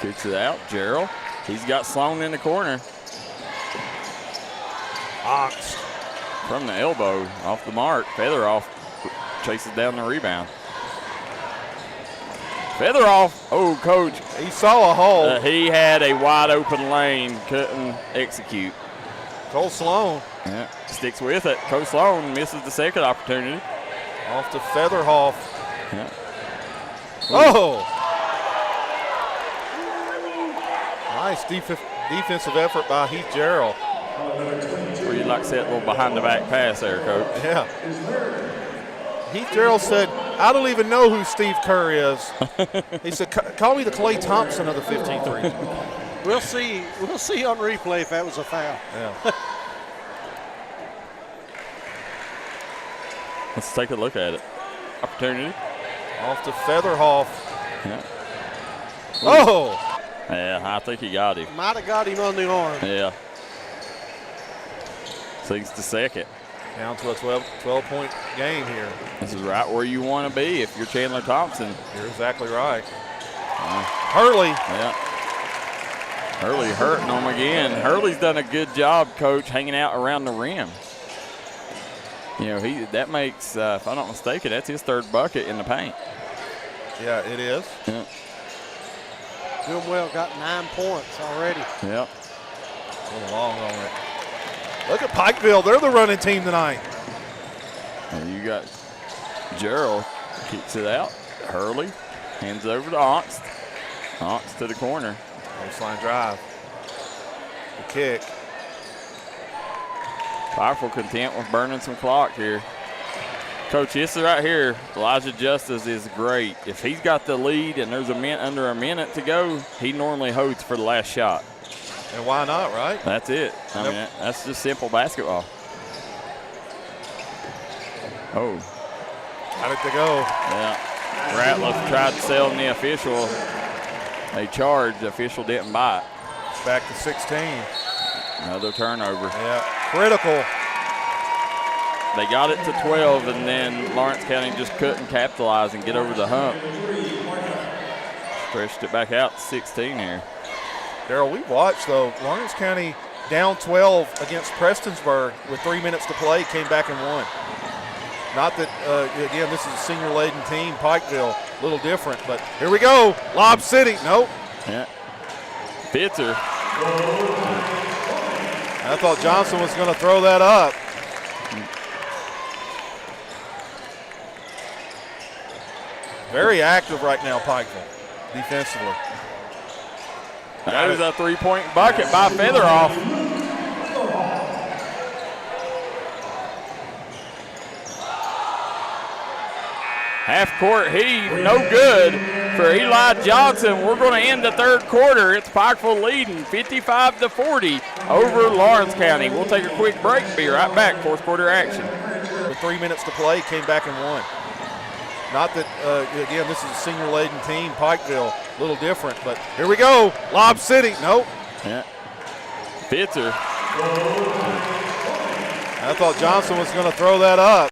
Kicks it out. Gerald. He's got Sloan in the corner. Ox. From the elbow, off the mark. Featheroff chases down the rebound. Featheroff, oh, Coach. He saw a hole. He had a wide open lane, couldn't execute. Cole Sloan. Yeah, sticks with it. Cole Sloan misses the second opportunity. Off to Featherhoff. Yeah. Oh! Nice defensive effort by Heath Gerald. Where you'd like to see that little behind-the-back pass there, Coach. Yeah. Heath Gerald said, I don't even know who Steve Kerr is. He said, call me the Klay Thompson of the 15-3. We'll see on replay if that was a foul. Yeah. Let's take a look at it. Opportunity. Off to Featherhoff. Yeah. Oh! Yeah, I think he got him. Might have got him on the arm. Yeah. Sings to second. Down to a 12-point game here. This is right where you want to be if you're Chandler Thompson. You're exactly right. Hurley. Yeah. Hurley hurting them again. Hurley's done a good job, Coach, hanging out around the rim. That makes, if I'm not mistaken, that's his third bucket in the paint. Yeah, it is. Yeah. Doing well, got 9 points already. Yep. A little long on it. Look at Pikeville. They're the running team tonight. And you got Gerald kicks it out. Hurley hands it over to Ox. Ox to the corner. Baseline drive. The kick. Pikeville content with burning some clock here. Coach, this is right here, Elijah Justice is great. If he's got the lead and there's under a minute to go, he normally holds for the last shot. And why not, right? That's it. I mean, that's just simple basketball. Oh. Got it to go. Yeah. Ratliff tried to sell the official a charge. The official didn't bite. Back to 16. Another turnover. Yeah. Critical. They got it to 12, and then Lawrence County just couldn't capitalize and get over the hump. Stretched it back out to 16 here. Darryl, we watched, though. Lawrence County down 12 against Prestonsburg with 3 minutes to play, came back and won. Not that, again, this is a senior-laden team, Pikeville, a little different, but here we go. Lob City, nope. Yeah. Pitzer. I thought Johnson was going to throw that up. Very active right now, Pikeville, defensively. That was a three-point bucket by Featheroff. Half-court heave, no good for Eli Johnson. We're going to end the third quarter. It's Pikeville leading 55-40 over Lawrence County. We'll take a quick break. Be right back. Fourth quarter action. With 3 minutes to play, came back and won. Not that, again, this is a senior-laden team, Pikeville, a little different, but here we go. Lob City, nope. Yeah. Pitzer. I thought Johnson was going to throw that up.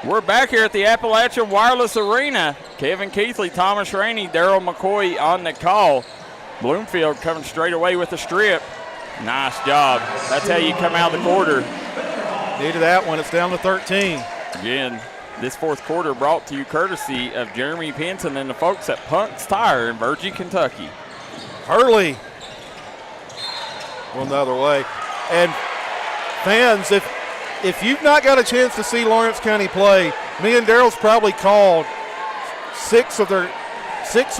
We're back here at the Appalachian Wireless Arena. Kevin Keithley, Thomas Rainey, Daryl McCoy on the call. Bloomfield coming straight away with the strip. Nice job. That's how you come out of the quarter. Needed that one. It's down to 13. Again, this fourth quarter brought to you courtesy of Jeremy Pinson and the folks at Punk's Tire in Virgie, Kentucky. Hurley going the other way. And fans, if you've not got a chance to see Lawrence County play, me and Daryl's probably called six or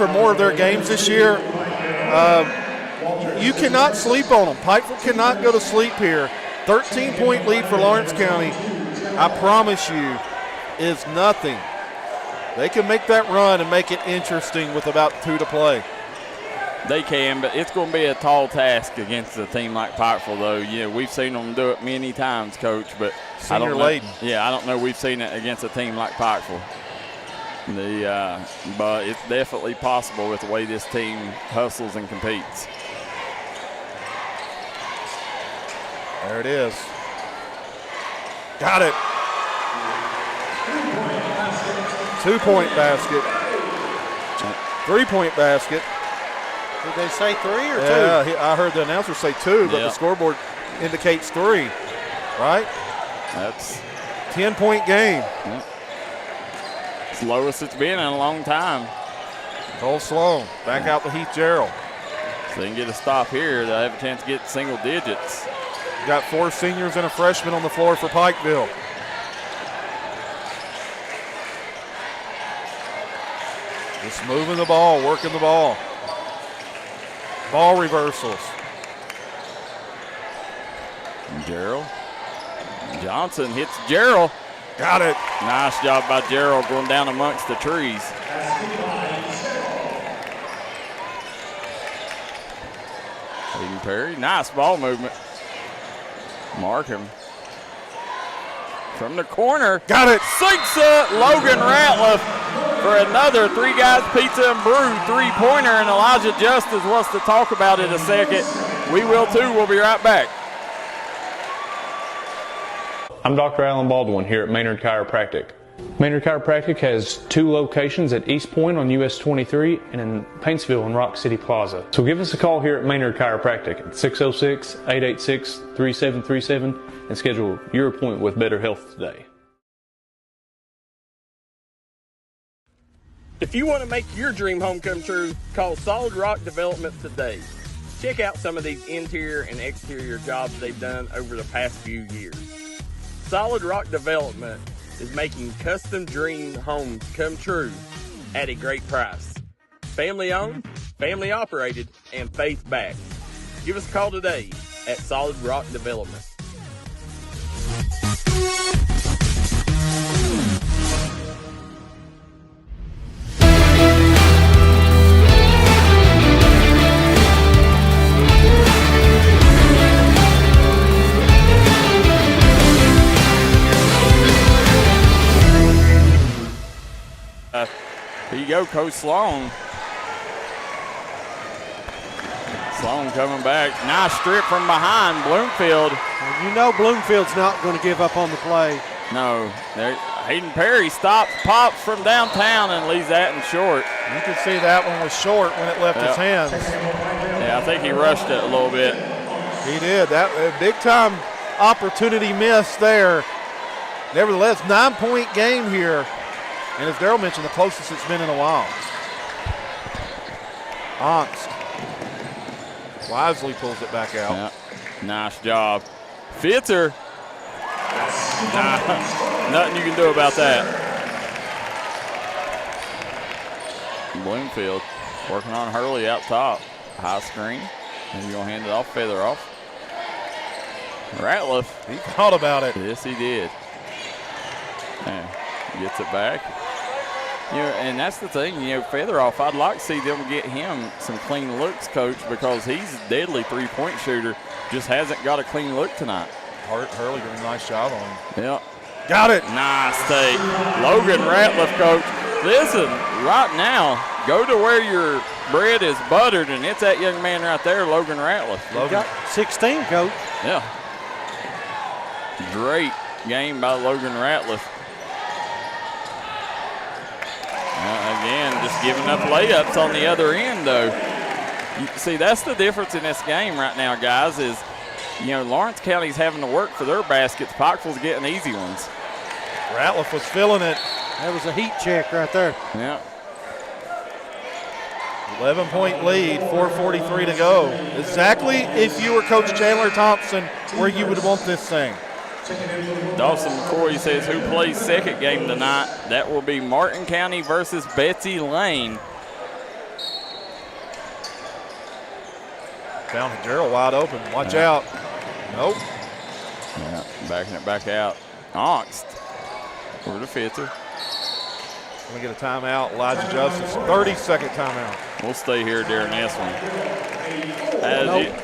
more of their games this year. You cannot sleep on them. Pikeville cannot go to sleep here. 13-point lead for Lawrence County, I promise you, is nothing. They can make that run and make it interesting with about 2 to play. They can, but it's going to be a tall task against a team like Pikeville, though. Yeah, we've seen them do it many times, Coach, but I don't know we've seen it against a team like Pikeville. But it's definitely possible with the way this team hustles and competes. There it is. Got it. 2-point basket. 3-point basket. Did they say 3 or 2? Yeah, I heard the announcer say 2, but the scoreboard indicates 3, right? That's 10-point game. Yep. It's the lowest it's been in a long time. Cole Sloan back out to Heath Gerald. So they can get a stop here. They'll have a chance to get single digits. Got 4 seniors and a freshman on the floor for Pikeville. Just moving the ball, working the ball. Ball reversals. Gerald. Johnson hits Gerald. Got it. Nice job by Gerald going down amongst the trees. Hayden Perry, nice ball movement. Markham. From the corner. Got it. Sinks it. Logan Ratliff for another Three Guys Pizza and Brew three-pointer, and Elijah Justice wants to talk about it a second. We will too. We'll be right back. I'm Dr. Alan Baldwin here at Maynard Chiropractic. Maynard Chiropractic has 2 locations at East Point on US 23 and in Paintsville and Rock City Plaza. So give us a call here at Maynard Chiropractic at 606-886-3737 and schedule your appointment with Better Health today. If you want to make your dream home come true, call Solid Rock Development today. Check out some of these interior and exterior jobs they've done over the past few years. Solid Rock Development is making custom dream homes come true at a great price. Family owned, family operated, and faith backed. Give us a call today at Solid Rock Development. Here you go, Coach Sloan. Sloan coming back. Nice strip from behind Bloomfield. You know Bloomfield's not going to give up on the play. No. Hayden Perry stops, pops from downtown, and leaves that in short. You can see that one was short when it left his hands. Yeah, I think he rushed it a little bit. He did. That a big-time opportunity miss there. Nevertheless, 9-point game here. And as Darryl mentioned, the closest it's been in a while. Ongst wisely pulls it back out. Yeah. Nice job. Fitzer. Nothing you can do about that. Bloomfield working on Hurley out top. High screen. And you're going to hand it off, feather off. Ratliff. He thought about it. Yes, he did. And gets it back. You know, and that's the thing, Featheroff, I'd like to see them get him some clean looks, Coach, because he's a deadly three-point shooter, just hasn't got a clean look tonight. Hurley doing a nice job on him. Yeah. Got it. Nice take. Logan Ratliff, Coach. Listen, right now, go to where your bread is buttered, and it's that young man right there, Logan Ratliff. Got 16, Coach. Yeah. Great game by Logan Ratliff. Again, just giving up layups on the other end, though. You see, that's the difference in this game right now, guys, is, Lawrence County's having to work for their baskets. Pikeville's getting easy ones. Ratliff was feeling it. That was a heat check right there. Yeah. 11-point lead, 4:43 to go. Exactly if you were Coach Chandler Thompson, where you would want this thing. Dawson McCoy says who plays second game tonight. That will be Martin County versus Betsy Lane. Found Gerald wide open. Watch out. Nope. Yeah, backing it back out. Ongst over to Fitzer. Going to get a timeout. Elijah Justice, 30-second timeout. We'll stay here during this one.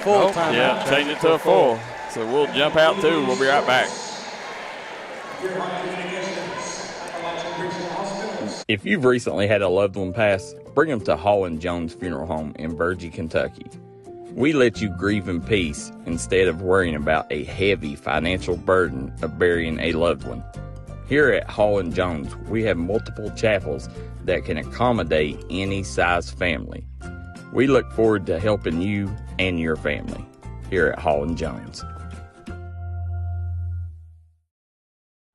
Full timeout. Yeah, change it to a full. So we'll jump out too. We'll be right back. If you've recently had a loved one pass, bring them to Hall and Jones Funeral Home in Burgee, Kentucky. We let you grieve in peace instead of worrying about a heavy financial burden of burying a loved one. Here at Hall and Jones, we have multiple chapels that can accommodate any size family. We look forward to helping you and your family here at Hall and Jones.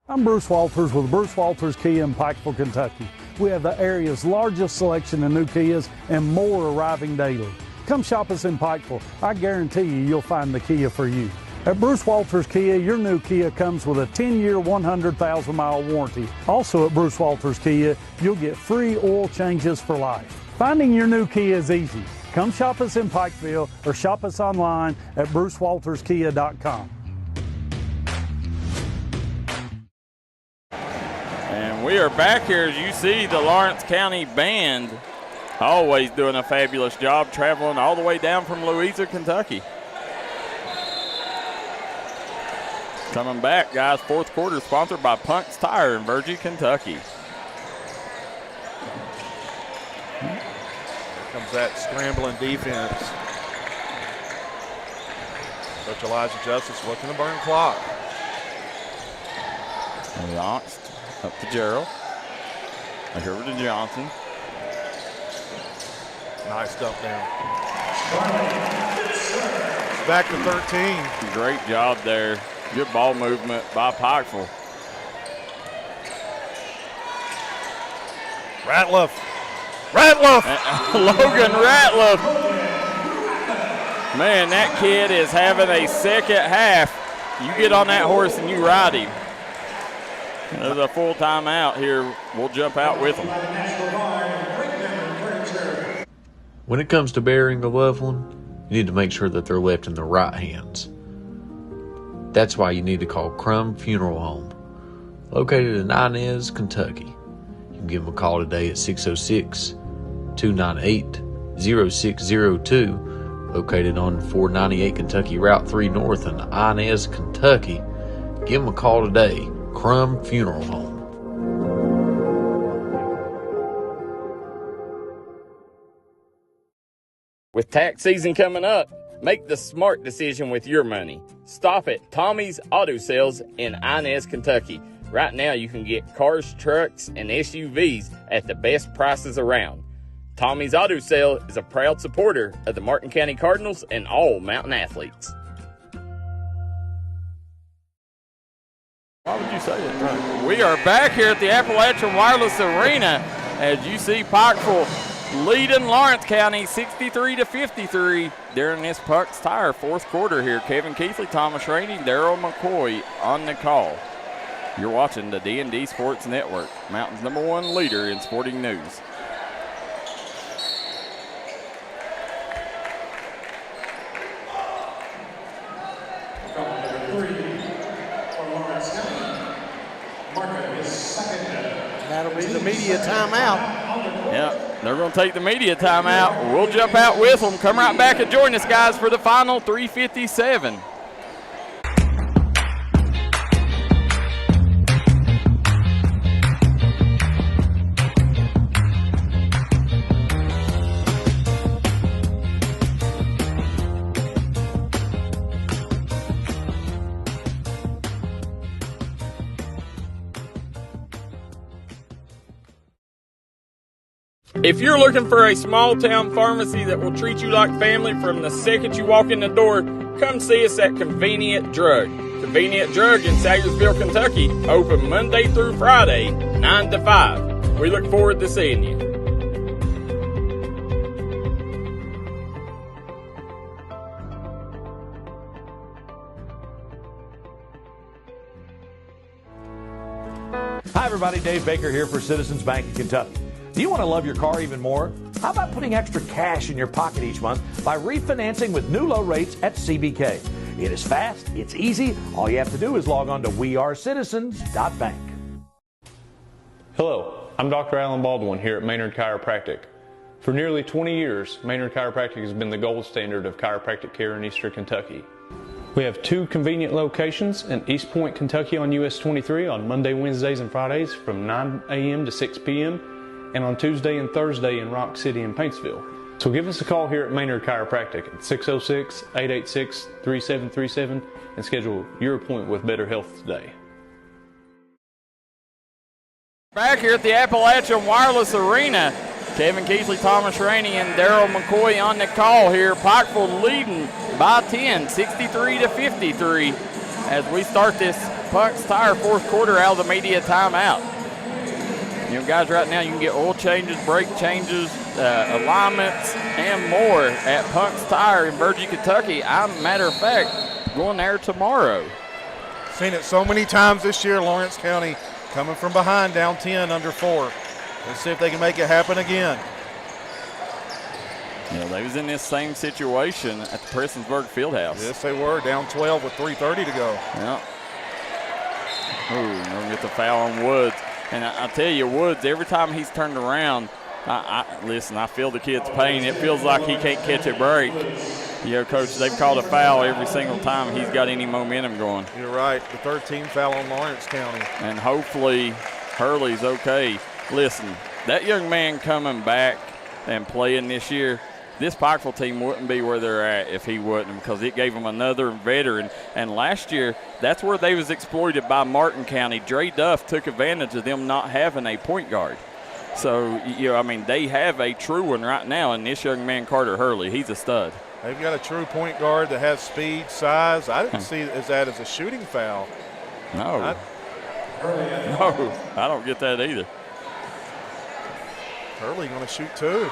I'm Bruce Walters with Bruce Walters Kia in Pikeville, Kentucky. We have the area's largest selection of new Kias and more arriving daily. Come shop us in Pikeville. I guarantee you'll find the Kia for you. At Bruce Walters Kia, your new Kia comes with a 10-year, 100,000-mile warranty. Also at Bruce Walters Kia, you'll get free oil changes for life. Finding your new Kia is easy. Come shop us in Pikeville or shop us online at brucewalterskia.com. And we are back here. As you see, the Lawrence County Band always doing a fabulous job traveling all the way down from Louisa, Kentucky. Coming back, guys, fourth quarter sponsored by Punk's Tire in Burgee, Kentucky. Here comes that scrambling defense. Coach Elijah Justice looking to burn clock. Ongst up to Gerald. Back over to Johnson. Nice dump down. Back to 13. Great job there. Good ball movement by Pikeville. Ratliff. Logan Ratliff. Man, that kid is having a second half. You get on that horse and you ride him. There's a full timeout here. We'll jump out with him. When it comes to burying a loved one, you need to make sure that they're left in the right hands. That's why you need to call Crum Funeral Home, located in Inez, Kentucky. You can give them a call today at 606-298-0602, located on 498 Kentucky Route 3 North in Inez, Kentucky. Give them a call today, Crum Funeral Home. With tax season coming up, make the smart decision with your money. Stop at Tommy's Auto Sales in Inez, Kentucky. Right now you can get cars, trucks, and SUVs at the best prices around. Tommy's Auto Sale is a proud supporter of the Martin County Cardinals and all Mountain athletes. Why would you say that? We are back here at the Appalachian Wireless Arena as you see Pikeville leading Lawrence County 63-53 during this Puck's Tire fourth quarter here. Kevin Keithley, Thomas Rainey, Daryl McCoy on the call. You're watching the D&D Sports Network, Mountain's #1 leader in sporting news. That'll be the media timeout. Yeah, they're going to take the media timeout. We'll jump out with them. Come right back and join us, guys, for the final 3:57. If you're looking for a small town pharmacy that will treat you like family from the second you walk in the door, come see us at Convenient Drug. Convenient Drug in Sayersville, Kentucky, open Monday through Friday, 9 to 5. We look forward to seeing you. Hi, everybody. Dave Baker here for Citizens Bank in Kentucky. Do you want to love your car even more? How about putting extra cash in your pocket each month by refinancing with new low rates at CBK? It is fast, it's easy. All you have to do is log on to wearecitizens.bank. Hello, I'm Dr. Alan Baldwin here at Maynard Chiropractic. For nearly 20 years, Maynard Chiropractic has been the gold standard of chiropractic care in Eastern Kentucky. We have 2 convenient locations in East Point, Kentucky on US 23 on Monday, Wednesdays, and Fridays from 9 a.m. to 6 p.m. and on Tuesday and Thursday in Rock City and Paintsville. So give us a call here at Maynard Chiropractic at 606-886-3737 and schedule your appointment with Better Health today. Back here at the Appalachian Wireless Arena, Kevin Keithley, Thomas Rainey, and Daryl McCoy on the call here. Pikeville leading by 10, 63-53 as we start this Puck's Tire fourth quarter out of the media timeout. You know, guys, right now you can get oil changes, brake changes, alignments, and more at Puck's Tire in Virgie, Kentucky. Matter of fact, going there tomorrow. Seen it so many times this year, Lawrence County coming from behind, down 10, under 4. Let's see if they can make it happen again. Yeah, they was in this same situation at the Prestonsburg Fieldhouse. Yes, they were, down 12 with 3:30 to go. Yeah. Ooh, they'll get the foul on Woods. And I tell you, Woods, every time he's turned around, listen, I feel the kid's pain. It feels like he can't catch a break. You know, Coach, they've called a foul every single time he's got any momentum going. You're right, the 13th foul on Lawrence County. And hopefully Hurley's okay. Listen, that young man coming back and playing this year, this Pikeville team wouldn't be where they're at if he wouldn't, because it gave them another veteran. And last year, that's where they was exploited by Martin County. Dre Duff took advantage of them not having a point guard. So, you know, I mean, they have a true one right now, and this young man, Carter Hurley, he's a stud. They've got a true point guard that has speed, size. I didn't see that as a shooting foul. No, I don't get that either. Hurley going to shoot 2.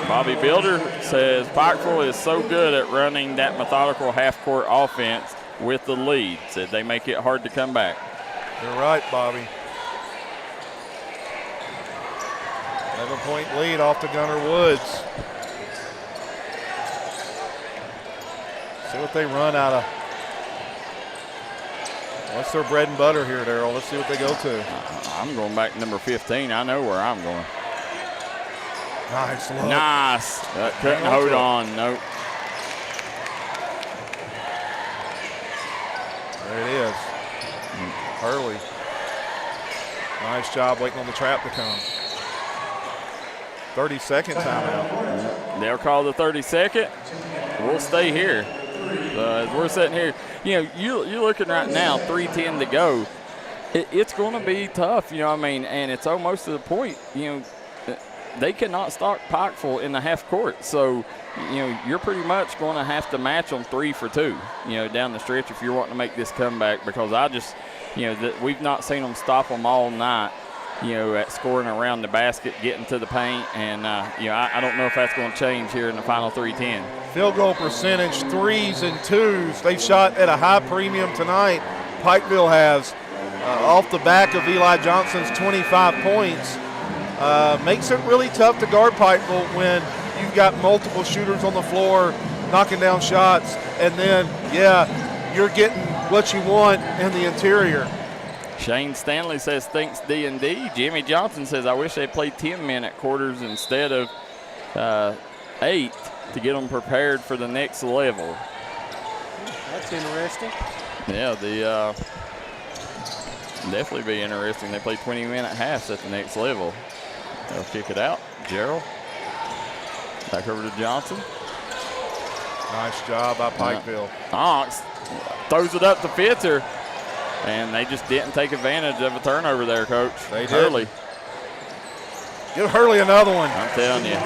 Bobby Builder says Pikeville is so good at running that methodical half-court offense with the lead. Said they make it hard to come back. You're right, Bobby. 11-point lead off to Gunner Woods. See what they run out of. What's their bread and butter here, Darryl? Let's see what they go to. I'm going back to number 15. I know where I'm going. Nice look. Nice. Couldn't hold on. Nope. There it is. Hurley. Nice job waiting on the trap to come. 30-second timeout. They'll call the 30-second. We'll stay here. As we're sitting here, you're looking right now, 3:10 to go. It's going to be tough, and it's almost to the point, they cannot stop Pikeville in the half court. So, you're pretty much going to have to match them 3 for 2, down the stretch if you're wanting to make this comeback, because I just, we've not seen them stop them all night, at scoring around the basket, getting to the paint, and, I don't know if that's going to change here in the final 3:10. Field goal percentage, 3s and 2s. They've shot at a high premium tonight. Pikeville has, off the back of Eli Johnson's 25 points. Makes it really tough to guard Pikeville when you've got multiple shooters on the floor knocking down shots, and then, you're getting what you want in the interior. Shane Stanley says, thanks D&D. Jimmy Johnson says, I wish they played 10-minute quarters instead of 8 to get them prepared for the next level. That's interesting. Yeah, definitely be interesting. They play 20-minute halves at the next level. They'll kick it out. Gerald. Back over to Johnson. Nice job by Pikeville. Ox throws it up to Fitzer, and they just didn't take advantage of a turnover there, Coach. They did. Hurley. Give Hurley another one. I'm telling you.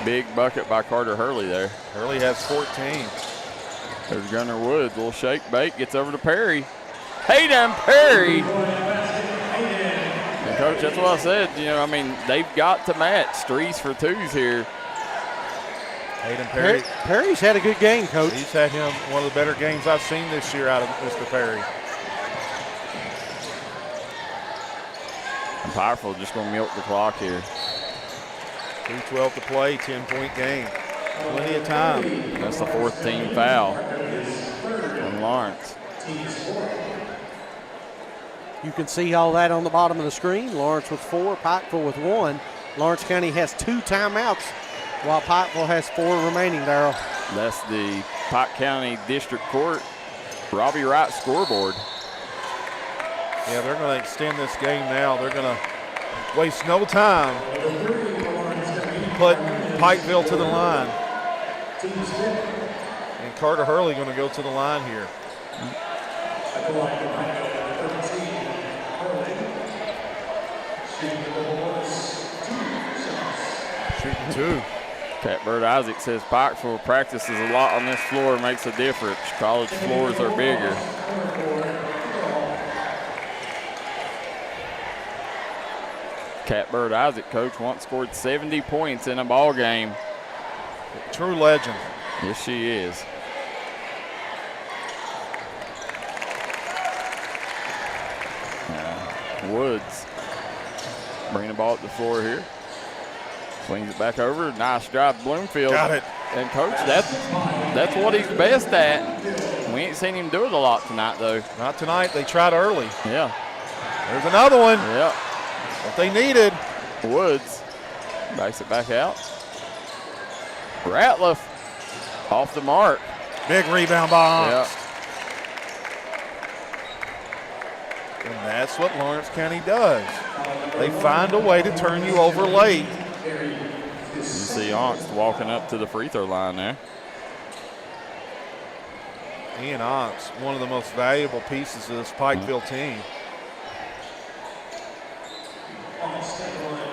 Big bucket by Carter Hurley there. Hurley has 14. There's Gunner Woods. Little shake bait. Gets over to Perry. Hayden Perry. And Coach, that's what I said. They've got to match 3s for 2s here. Hayden Perry. Perry's had a good game, Coach. He's had him one of the better games I've seen this year out of Mr. Perry. And Powerful just going to milk the clock here. 2:12 to play, 10-point game. Plenty of time. That's the 4th team foul on Lawrence. You can see all that on the bottom of the screen. Lawrence with 4, Pikeville with 1. Lawrence County has 2 timeouts, while Pikeville has 4 remaining, Darryl. That's the Pike County District Court Robbie Wright scoreboard. Yeah, they're going to extend this game now. They're going to waste no time putting Pikeville to the line. And Carter Hurley going to go to the line here. Shooting 2. Catbird Isaac says Pikeville practices a lot on this floor, makes a difference. College floors are bigger. Catbird Isaac, Coach, once scored 70 points in a ball game. True legend. Yes, she is. Woods bringing the ball up the floor here. Swings it back over. Nice drive, Bloomfield. Got it. And, Coach, that's what he's best at. We ain't seen him do it a lot tonight, though. Not tonight. They tried early. Yeah. There's another one. Yep. What they needed. Woods backs it back out. Ratliff off the mark. Big rebound by Yep. Ox. And that's what Lawrence County does. They find a way to turn you over late. You see Ox walking up to the free throw line there. Ian Ox, one of the most valuable pieces of this Pikeville team.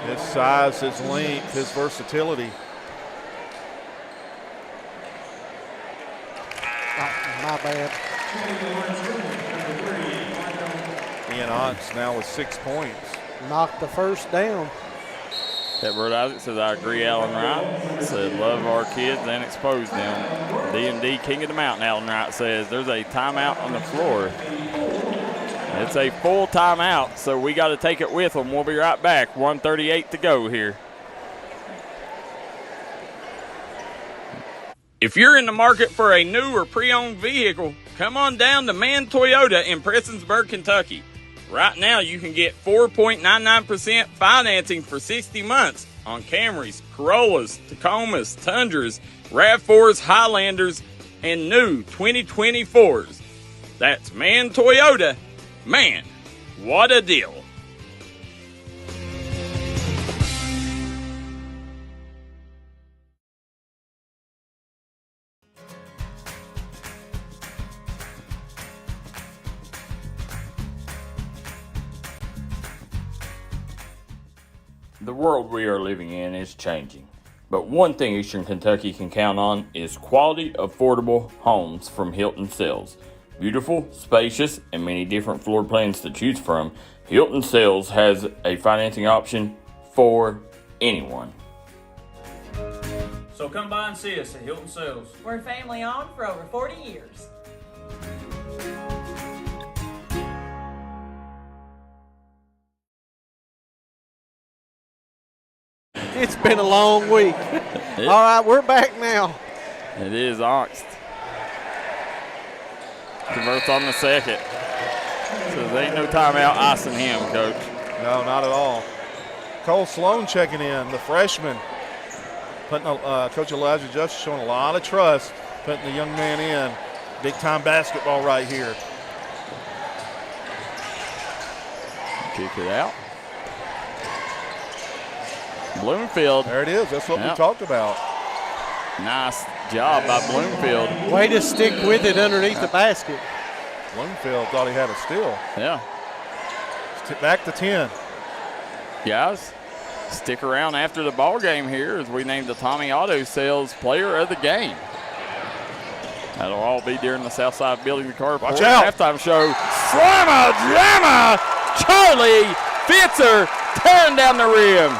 His size, his length, his versatility. My bad. Ian Ox now with 6 points. Knocked the first down. Edward Isaac says, I agree, Alan Wright. Said, love our kids and expose them. D&D King of the Mountain, Alan Wright says, there's a timeout on the floor. It's a full timeout, so we got to take it with them. We'll be right back. 1:38 to go here. If you're in the market for a new or pre-owned vehicle, come on down to Mann Toyota in Prestonsburg, Kentucky. Right now, you can get 4.99% financing for 60 months on Camrys, Corollas, Tacomas, Tundras, RAV4s, Highlanders, and new 2024s. That's Mann Toyota. Man, what a deal. The world we are living in is changing, but one thing Eastern Kentucky can count on is quality, affordable homes from Hilton Sales. Beautiful, spacious, and many different floor plans to choose from, Hilton Sales has a financing option for anyone. So come by and see us at Hilton Sales. We're family owned for over 40 years. It's been a long week. All right, we're back now. It is Oxt. Converts on the second. So there ain't no timeout icing him, Coach. No, not at all. Cole Sloan checking in, the freshman. Putting Coach Elijah Justice showing a lot of trust, putting the young man in. Big-time basketball right here. Kick it out. Bloomfield. There it is. That's what we talked about. Nice job by Bloomfield. Way to stick with it underneath the basket. Bloomfield thought he had a steal. Yeah. Back to 10. Guys, stick around after the ball game here as we name the Tommy Auto Sales Player of the Game. That'll all be during the Southside Building Car Watch out. halftime show. Slamma jamma! Charlie Fitzer tearing down the rim.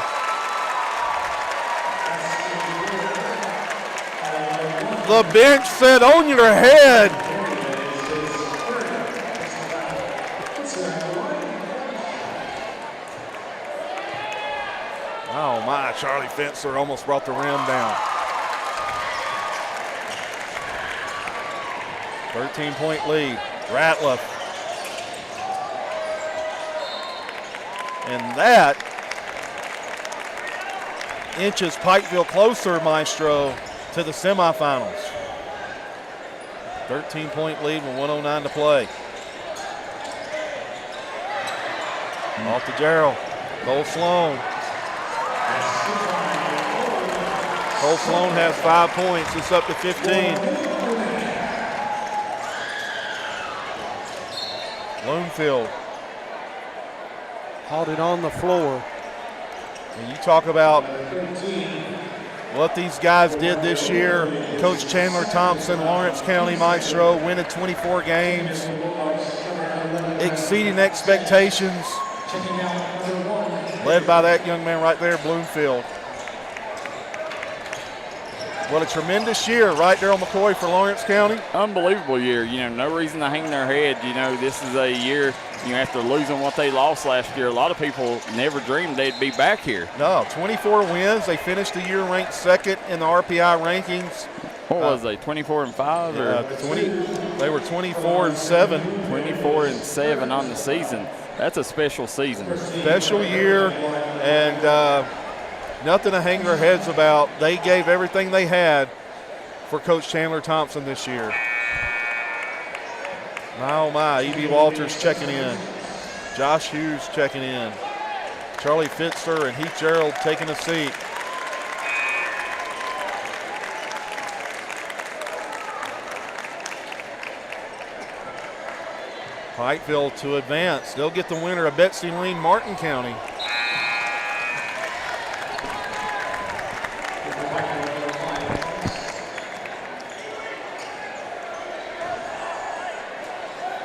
The bench said, on your head. Oh, my. Charlie Fitzer almost brought the rim down. 13-point lead. Ratliff. And that inches Pikeville closer, Maestro, to the semifinals. 13-point lead with 1:09 to play. Off to Gerald. Cole Sloan. Cole Sloan has 5 points. It's up to 15. Bloomfield. Caught it on the floor. And you talk about what these guys did this year. Coach Chandler Thompson, Lawrence County Maestro, winning 24 games, exceeding expectations, led by that young man right there, Bloomfield. What a tremendous year right there on McCoy for Lawrence County. Unbelievable year. You know, no reason to hang their head. You know, this is a year, you know, after losing what they lost last year, a lot of people never dreamed they'd be back here. No, 24 wins. They finished the year ranked second in the RPI rankings. What was they, 24-5? They were 24-7. 24-7 on the season. That's a special season. Special year, and nothing to hang their heads about. They gave everything they had for Coach Chandler Thompson this year. My, oh my, E.B. Walters checking in. Josh Hughes checking in. Charlie Fitzer and Heath Gerald taking a seat. Pikeville to advance. They'll get the winner of Betsy Lane, Martin County.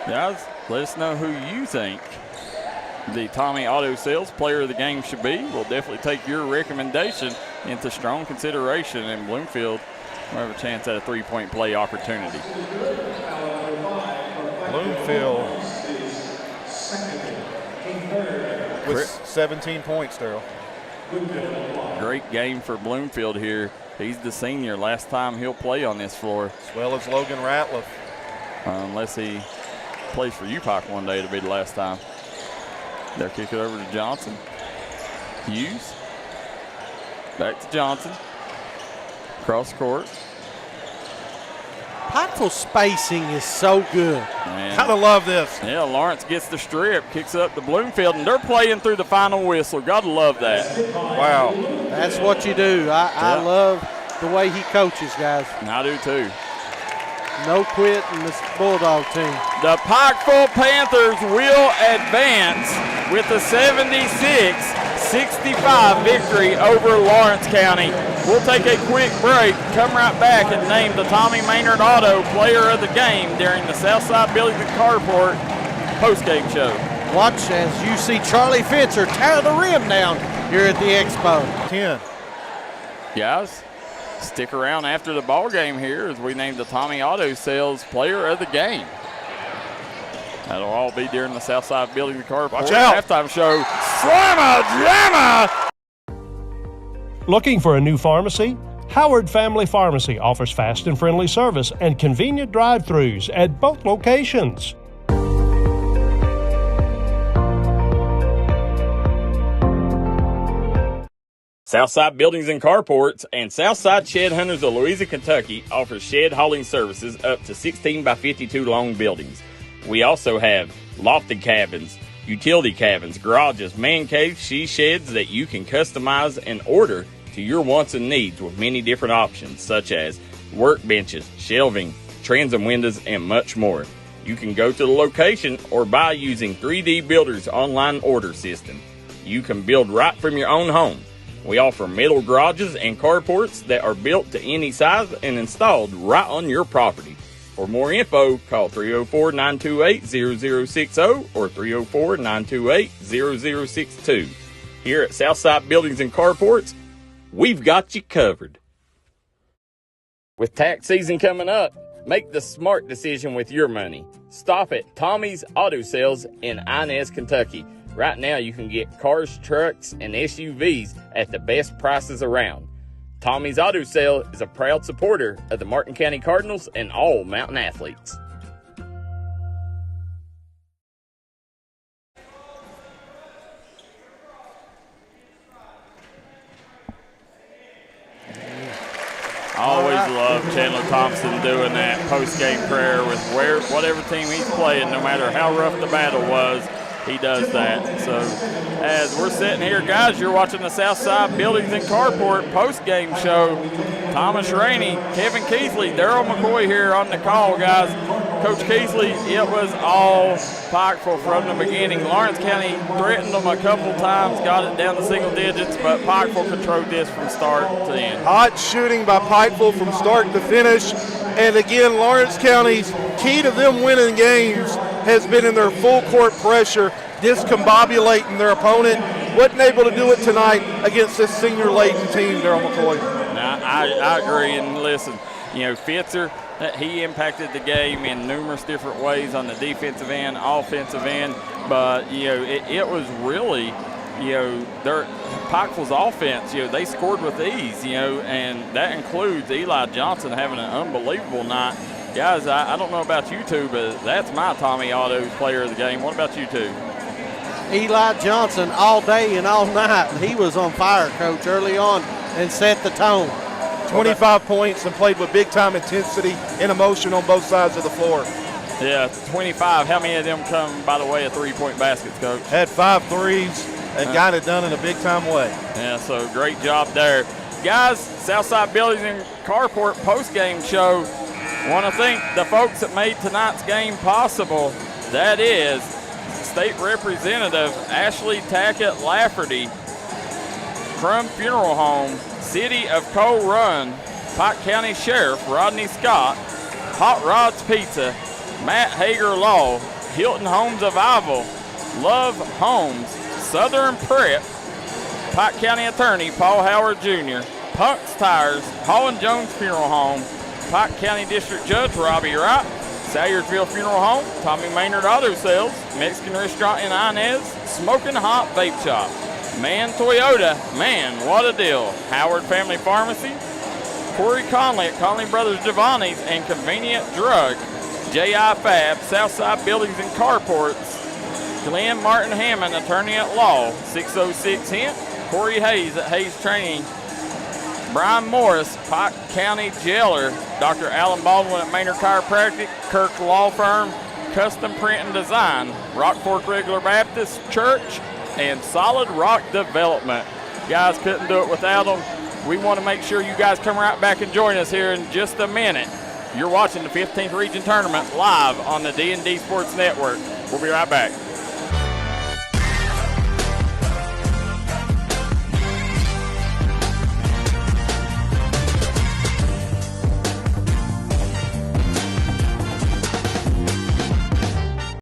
Guys, let us know who you think the Tommy Auto Sales Player of the Game should be. We'll definitely take your recommendation into strong consideration, and Bloomfield will have a chance at a three-point play opportunity. Bloomfield with 17 points, Darryl. Great game for Bloomfield here. He's the senior. Last time he'll play on this floor. As well as Logan Ratliff. Unless he plays for UPOC one day, it'll be the last time. They'll kick it over to Johnson. Hughes. Back to Johnson. Cross court. Pikeville spacing is so good. Kind of love this. Yeah, Lawrence gets the strip, kicks up to Bloomfield, and they're playing through the final whistle. Gotta love that. Wow. That's what you do. I love the way he coaches, guys. And I do too. No quit in this Bulldog team. The Pikeville Panthers will advance with a 76-65 victory over Lawrence County. We'll take a quick break, come right back and name the Tommy Maynard Auto Player of the Game during the Southside Buildings and Carport postgame show. Watch as you see Charlie Fitzer tear the rim down here at the Expo. 10. Guys, stick around after the ball game here as we name the Tommy Auto Sales Player of the Game. That'll all be during the Southside Buildings and Carport Watch out. halftime show. Slamma Jamma! Looking for a new pharmacy? Howard Family Pharmacy offers fast and friendly service and convenient drive-thrus at both locations. Southside Buildings and Carports and Southside Shed Hunters of Louisa, Kentucky offers shed hauling services up to 16 by 52 long buildings. We also have lofted cabins, utility cabins, garages, man caves, she sheds that you can customize and order to your wants and needs with many different options such as workbenches, shelving, transom windows, and much more. You can go to the location or buy using 3D Builder's online order system. You can build right from your own home. We offer metal garages and carports that are built to any size and installed right on your property. For more info, call 304-928-0060 or 304-928-0062. Here at Southside Buildings and Carports, we've got you covered. With tax season coming up, make the smart decision with your money. Stop at Tommy's Auto Sales in Inez, Kentucky. Right now you can get cars, trucks, and SUVs at the best prices around. Tommy's Auto Sale is a proud supporter of the Martin County Cardinals and all Mountain athletes. Always love Chandler Thompson doing that post-game prayer with whatever team he's playing, no matter how rough the battle was. He does that. So as we're sitting here, guys, you're watching the Southside Buildings and Carport post-game show. Thomas Rainey, Kevin Keithley, Daryl McCoy here on the call, guys. Coach Keithley, it was all Pikeville from the beginning. Lawrence County threatened them a couple times, got it down to single digits, but Pikeville controlled this from start to end. Hot shooting by Pikeville from start to finish. And again, Lawrence County's key to them winning games has been in their full court pressure, discombobulating their opponent. Wasn't able to do it tonight against this senior-laden team, Daryl McCoy. Now, I agree, and listen, Fitzer, he impacted the game in numerous different ways on the defensive end, offensive end, but, it was really, their Pikeville's offense, they scored with ease, and that includes Eli Johnson having an unbelievable night. Guys, I don't know about you two, but that's my Tommy Auto Player of the Game. What about you two? Eli Johnson all day and all night. He was on fire, Coach, early on and set the tone. 25 points and played with big-time intensity and emotion on both sides of the floor. Yeah, 25. How many of them come by the way of three-point baskets, Coach? Had 5 threes and got it done in a big-time way. Yeah, so great job there. Guys, Southside Buildings and Carport post-game show. Want to thank the folks that made tonight's game possible. That is State Representative Ashley Tackett Lafferty, Crum Funeral Home, City of Coal Run, Pike County Sheriff Rodney Scott, Hot Rods Pizza, Matt Hager Law, Hilton Homes of Ivel, Love Homes, Southern Prep, Pike County Attorney Paul Howard Jr., Punk's Tires, Hall & Jones Funeral Home, Pike County District Judge Robbie Wright, Salyersville Funeral Home, Tommy Maynard Auto Sales, Mexican Restaurant in Inez, Smoking Hot Vape Shop, Man Toyota, man, what a deal, Howard Family Pharmacy, Corey Conley at Conley Brothers Giovanni's and Convenient Drug, J.I. Fab, Southside Buildings and Carports, Glenn Martin Hammond, Attorney at Law, 606 Hint, Corey Hayes at Hayes Training, Brian Morris, Pike County Jailer, Dr. Alan Baldwin at Maynard Chiropractic, Kirk Law Firm, Custom Print and Design, Rock Fork Regular Baptist Church, and Solid Rock Development. Guys, couldn't do it without them. We want to make sure you guys come right back and join us here in just a minute. You're watching the 15th Region Tournament live on the D&D Sports Network. We'll be right back.